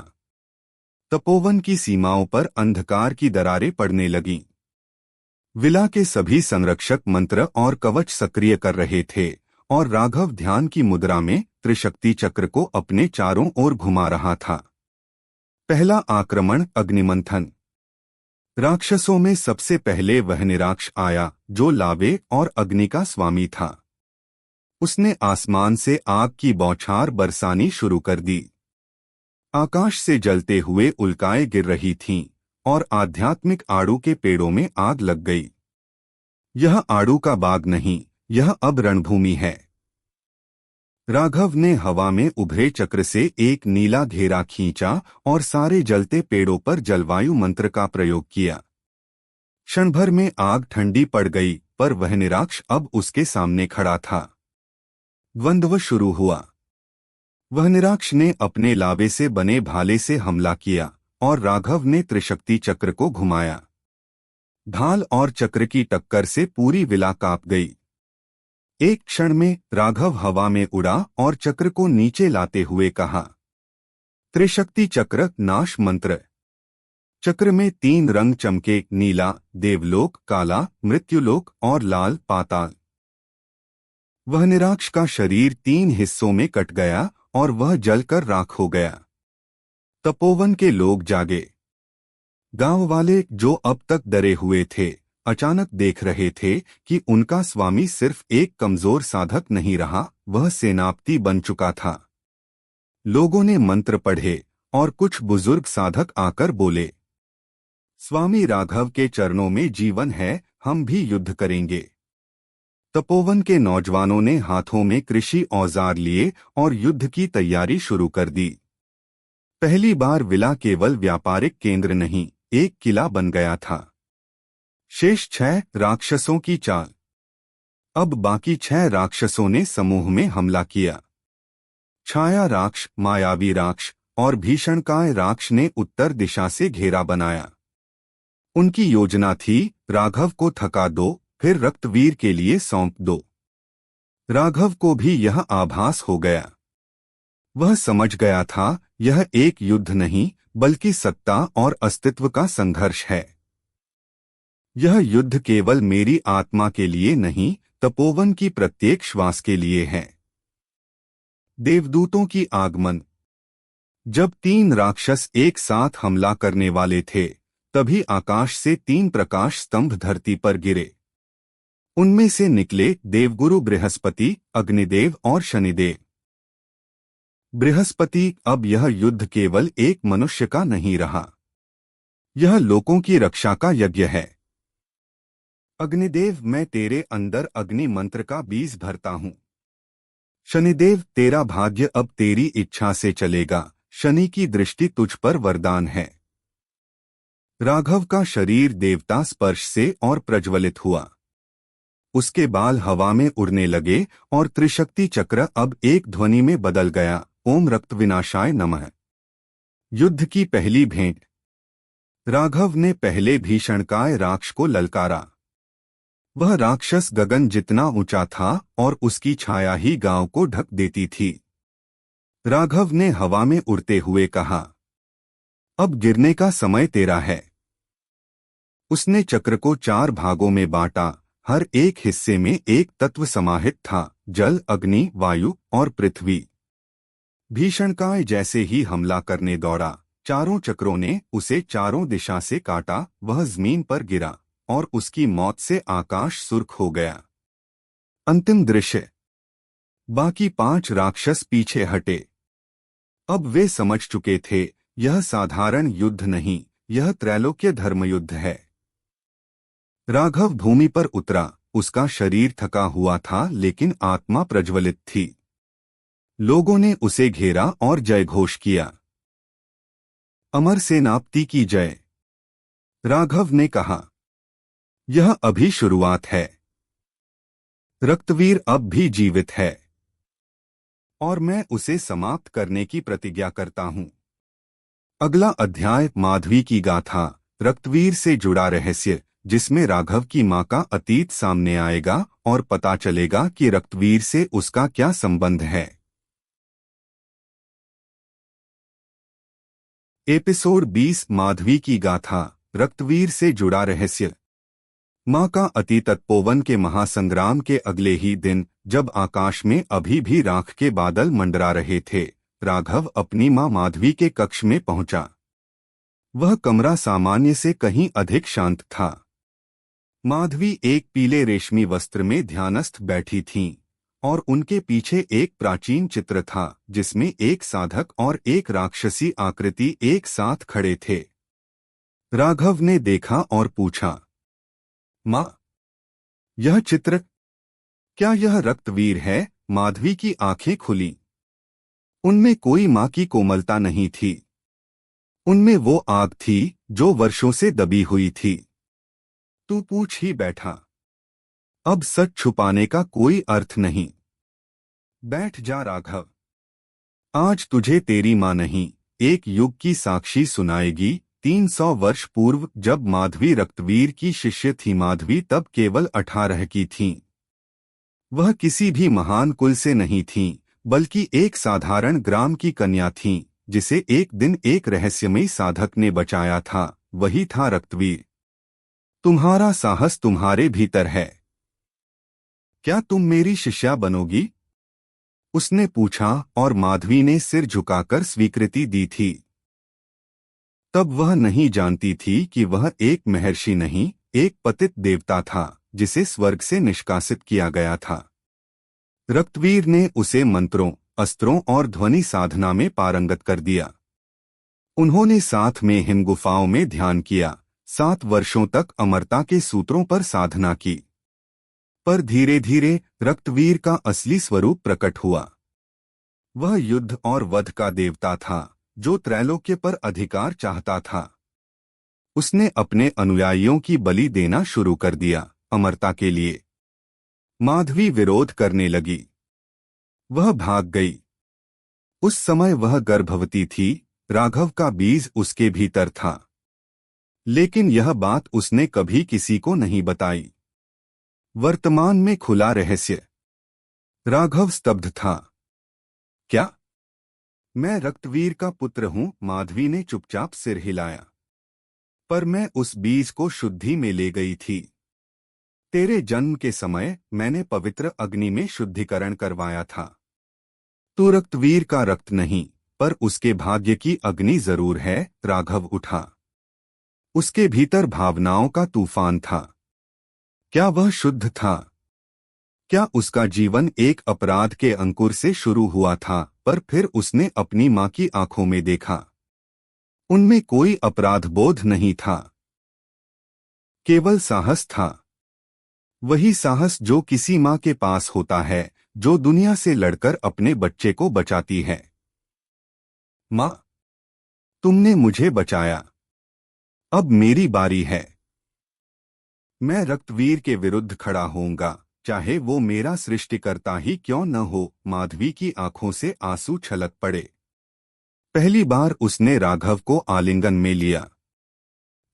तपोवन की सीमाओं पर अंधकार की दरारें पड़ने लगीं। विला के सभी संरक्षक मंत्र और कवच सक्रिय कर रहे थे और राघव ध्यान की मुद्रा में त्रिशक्ति चक्र को अपने चारों ओर घुमा रहा था। पहला आक्रमण, अग्निमंथन। राक्षसों में सबसे पहले वह निराक्ष आया जो लावे और अग्नि का स्वामी था। उसने आसमान से आग की बौछार बरसानी शुरू कर दी। आकाश से जलते हुए उल्काएं गिर रही थीं और आध्यात्मिक आड़ू के पेड़ों में आग लग गई। यह आड़ू का बाग नहीं, यह अब रणभूमि है। राघव ने हवा में उभरे चक्र से एक नीला घेरा खींचा और सारे जलते पेड़ों पर जलवायु मंत्र का प्रयोग किया। क्षण भर में आग ठंडी पड़ गई, पर वह निराक्ष अब उसके सामने खड़ा था। द्वंद्व शुरू हुआ। वह निराक्ष ने अपने लावे से बने भाले से हमला किया और राघव ने त्रिशक्ति चक्र को घुमाया। ढाल और चक्र की टक्कर से पूरी विला कांप गई। एक क्षण में राघव हवा में उड़ा और चक्र को नीचे लाते हुए कहा, त्रिशक्ति चक्र, नाश मंत्र। चक्र में 3 रंग चमके, नीला देवलोक, काला मृत्युलोक और लाल पाताल। वह निराक्ष का शरीर 3 हिस्सों में कट गया और वह जलकर राख हो गया। तपोवन के लोग जागे। गांव वाले जो अब तक डरे हुए थे, अचानक देख रहे थे कि उनका स्वामी सिर्फ एक कमजोर साधक नहीं रहा, वह सेनापति बन चुका था। लोगों ने मंत्र पढ़े और कुछ बुजुर्ग साधक आकर बोले, स्वामी राघव के चरणों में जीवन है, हम भी युद्ध करेंगे। तपोवन के नौजवानों ने हाथों में कृषि औजार लिए और युद्ध की तैयारी शुरू कर दी। पहली बार विला केवल व्यापारिक केंद्र नहीं, एक किला बन गया था। शेष 6 राक्षसों की चाल। अब बाकी 6 राक्षसों ने समूह में हमला किया। छाया राक्ष, मायावी राक्ष और भीषणकाय राक्ष ने उत्तर दिशा से घेरा बनाया। उनकी योजना थी, राघव को थका दो, फिर रक्तवीर के लिए सौंप दो। राघव को भी यह आभास हो गया। वह समझ गया था, यह एक युद्ध नहीं, बल्कि सत्ता और अस्तित्व का संघर्ष है। यह युद्ध केवल मेरी आत्मा के लिए नहीं, तपोवन की प्रत्येक श्वास के लिए है। देवदूतों की आगमन। जब 3 राक्षस एक साथ हमला करने वाले थे, तभी आकाश से 3 प्रकाश स्तंभ धरती पर गिरे। उनमें से निकले देवगुरु बृहस्पति, अग्निदेव और शनिदेव। बृहस्पति, अब यह युद्ध केवल एक मनुष्य का नहीं रहा, यह लोकों की रक्षा का यज्ञ है। अग्निदेव, मैं तेरे अंदर अग्नि मंत्र का बीज भरता हूं। शनिदेव, तेरा भाग्य अब तेरी इच्छा से चलेगा, शनि की दृष्टि तुझ पर वरदान है। राघव का शरीर देवता स्पर्श से और प्रज्वलित हुआ। उसके बाल हवा में उड़ने लगे और त्रिशक्ति चक्र अब एक ध्वनि में बदल गया, ओम रक्त विनाशाय नमः। युद्ध की पहली भेंट। राघव ने पहले भीषणकाय राक्ष को ललकारा। वह राक्षस गगन जितना ऊंचा था और उसकी छाया ही गांव को ढक देती थी। राघव ने हवा में उड़ते हुए कहा, अब गिरने का समय तेरा है। उसने चक्र को 4 भागों में बांटा, हर एक हिस्से में एक तत्व समाहित था, जल, अग्नि, वायु और पृथ्वी। भीषणकाय जैसे ही हमला करने दौड़ा, चारों चक्रों ने उसे चारों दिशा से काटा, वह जमीन पर गिरा और उसकी मौत से आकाश सुर्ख हो गया। अंतिम दृश्य। बाकी 5 राक्षस पीछे हटे। अब वे समझ चुके थे, यह साधारण युद्ध नहीं, यह त्रैलोक्य धर्मयुद्ध है। राघव भूमि पर उतरा, उसका शरीर थका हुआ था लेकिन आत्मा प्रज्वलित थी। लोगों ने उसे घेरा और जय घोष किया। अमर सेनापति की जय। राघव ने कहा, यह अभी शुरुआत है। रक्तवीर अब भी जीवित है और मैं उसे समाप्त करने की प्रतिज्ञा करता हूं। अगला अध्याय, माधवी की गाथा, रक्तवीर से जुड़ा रहस्य, जिसमें राघव की मां का अतीत सामने आएगा और पता चलेगा कि रक्तवीर से उसका क्या संबंध है। एपिसोड 20, माधवी की गाथा, रक्तवीर से जुड़ा रहस्य। मां का अतीत। तपोवन के महासंग्राम के अगले ही दिन, जब आकाश में अभी भी राख के बादल मंडरा रहे थे, राघव अपनी मां माधवी के कक्ष में पहुंचा। वह कमरा सामान्य से कहीं अधिक शांत था। माधवी एक पीले रेशमी वस्त्र में ध्यानस्थ बैठी थीं, और उनके पीछे एक प्राचीन चित्र था जिसमें एक साधक और एक राक्षसी आकृति एक साथ खड़े थे। राघव ने देखा और पूछा, मां, यह चित्र, क्या यह रक्तवीर है? माधवी की आंखें खुली। उनमें कोई मां की कोमलता नहीं थी। उनमें वो आग थी जो वर्षों से दबी हुई थी। तू पूछ ही बैठा। अब सच छुपाने का कोई अर्थ नहीं। बैठ जा राघव। आज तुझे तेरी मां नहीं, एक युग की साक्षी सुनाएगी। 300 वर्ष पूर्व जब माधवी रक्तवीर की शिष्य थी, माधवी तब केवल 18 की थीं। वह किसी भी महान कुल से नहीं थीं, बल्कि एक साधारण ग्राम की कन्या थीं, जिसे एक दिन एक रहस्यमयी साधक ने बचाया था। वही था रक्तवीर। तुम्हारा साहस तुम्हारे भीतर है। क्या तुम मेरी शिष्या बनोगी? उसने पूछा और माधवी ने सिर झुकाकर स्वीकृति दी थी। तब वह नहीं जानती थी कि वह एक महर्षि नहीं, एक पतित देवता था जिसे स्वर्ग से निष्कासित किया गया था। रक्तवीर ने उसे मंत्रों, अस्त्रों और ध्वनि साधना में पारंगत कर दिया। उन्होंने साथ में हिम गुफाओं में ध्यान किया, 7 वर्षों तक अमरता के सूत्रों पर साधना की। पर धीरे धीरे रक्तवीर का असली स्वरूप प्रकट हुआ। वह युद्ध और वध का देवता था, जो त्रैलोक्य पर अधिकार चाहता था। उसने अपने अनुयायियों की बलि देना शुरू कर दिया, अमरता के लिए। माधवी विरोध करने लगी। वह भाग गई। उस समय वह गर्भवती थी, राघव का बीज उसके भीतर था। लेकिन यह बात उसने कभी किसी को नहीं बताई। वर्तमान में खुला रहस्य। राघव स्तब्ध था। क्या मैं रक्तवीर का पुत्र हूं? माधवी ने चुपचाप सिर हिलाया। पर मैं उस बीज को शुद्धि में ले गई थी। तेरे जन्म के समय मैंने पवित्र अग्नि में शुद्धिकरण करवाया था। तू रक्तवीर का रक्त नहीं, पर उसके भाग्य की अग्नि जरूर है। राघव उठा। उसके भीतर भावनाओं का तूफान था। क्या वह शुद्ध था? क्या उसका जीवन एक अपराध के अंकुर से शुरू हुआ था, पर फिर उसने अपनी मां की आंखों में देखा। उनमें कोई अपराध बोध नहीं था, केवल साहस था। वही साहस जो किसी मां के पास होता है, जो दुनिया से लड़कर अपने बच्चे को बचाती है। मां, तुमने मुझे बचाया। अब मेरी बारी है। मैं रक्तवीर के विरुद्ध खड़ा होऊंगा, चाहे वो मेरा सृष्टिकर्ता ही क्यों न हो। माधवी की आंखों से आंसू छलक पड़े। पहली बार उसने राघव को आलिंगन में लिया।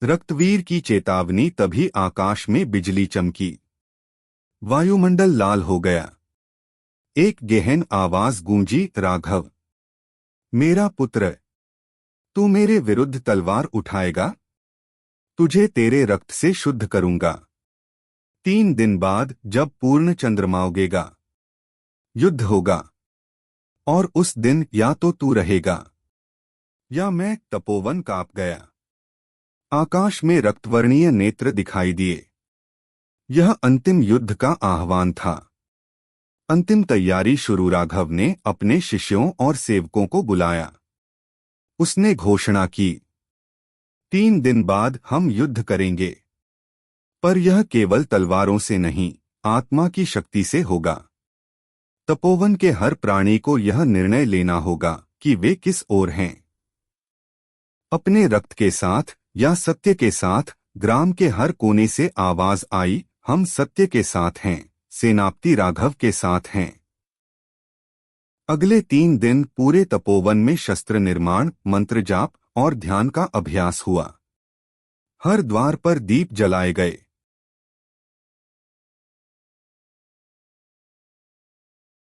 रक्तवीर की चेतावनी तभी आकाश में बिजली चमकी। वायुमंडल लाल हो गया। एक गहन आवाज गूंजी, राघव, मेरा पुत्र, तू मेरे विरुद्ध तलवार उठाएगा? तुझे तेरे रक्त से शुद्ध करूंगा। 3 दिन बाद जब पूर्ण चंद्रमा उगेगा, युद्ध होगा। और उस दिन या तो तू रहेगा या मैं। तपोवन कांप गया। आकाश में रक्तवर्णीय नेत्र दिखाई दिए। यह अंतिम युद्ध का आह्वान था। अंतिम तैयारी शुरू। राघव ने अपने शिष्यों और सेवकों को बुलाया। उसने घोषणा की, 3 दिन बाद हम युद्ध करेंगे। पर यह केवल तलवारों से नहीं, आत्मा की शक्ति से होगा। तपोवन के हर प्राणी को यह निर्णय लेना होगा कि वे किस ओर हैं, अपने रक्त के साथ या सत्य के साथ। ग्राम के हर कोने से आवाज आई, हम सत्य के साथ हैं, सेनापति राघव के साथ हैं। अगले 3 दिन पूरे तपोवन में शस्त्र निर्माण, मंत्र जाप और ध्यान का अभ्यास हुआ। हर द्वार पर दीप जलाए गए।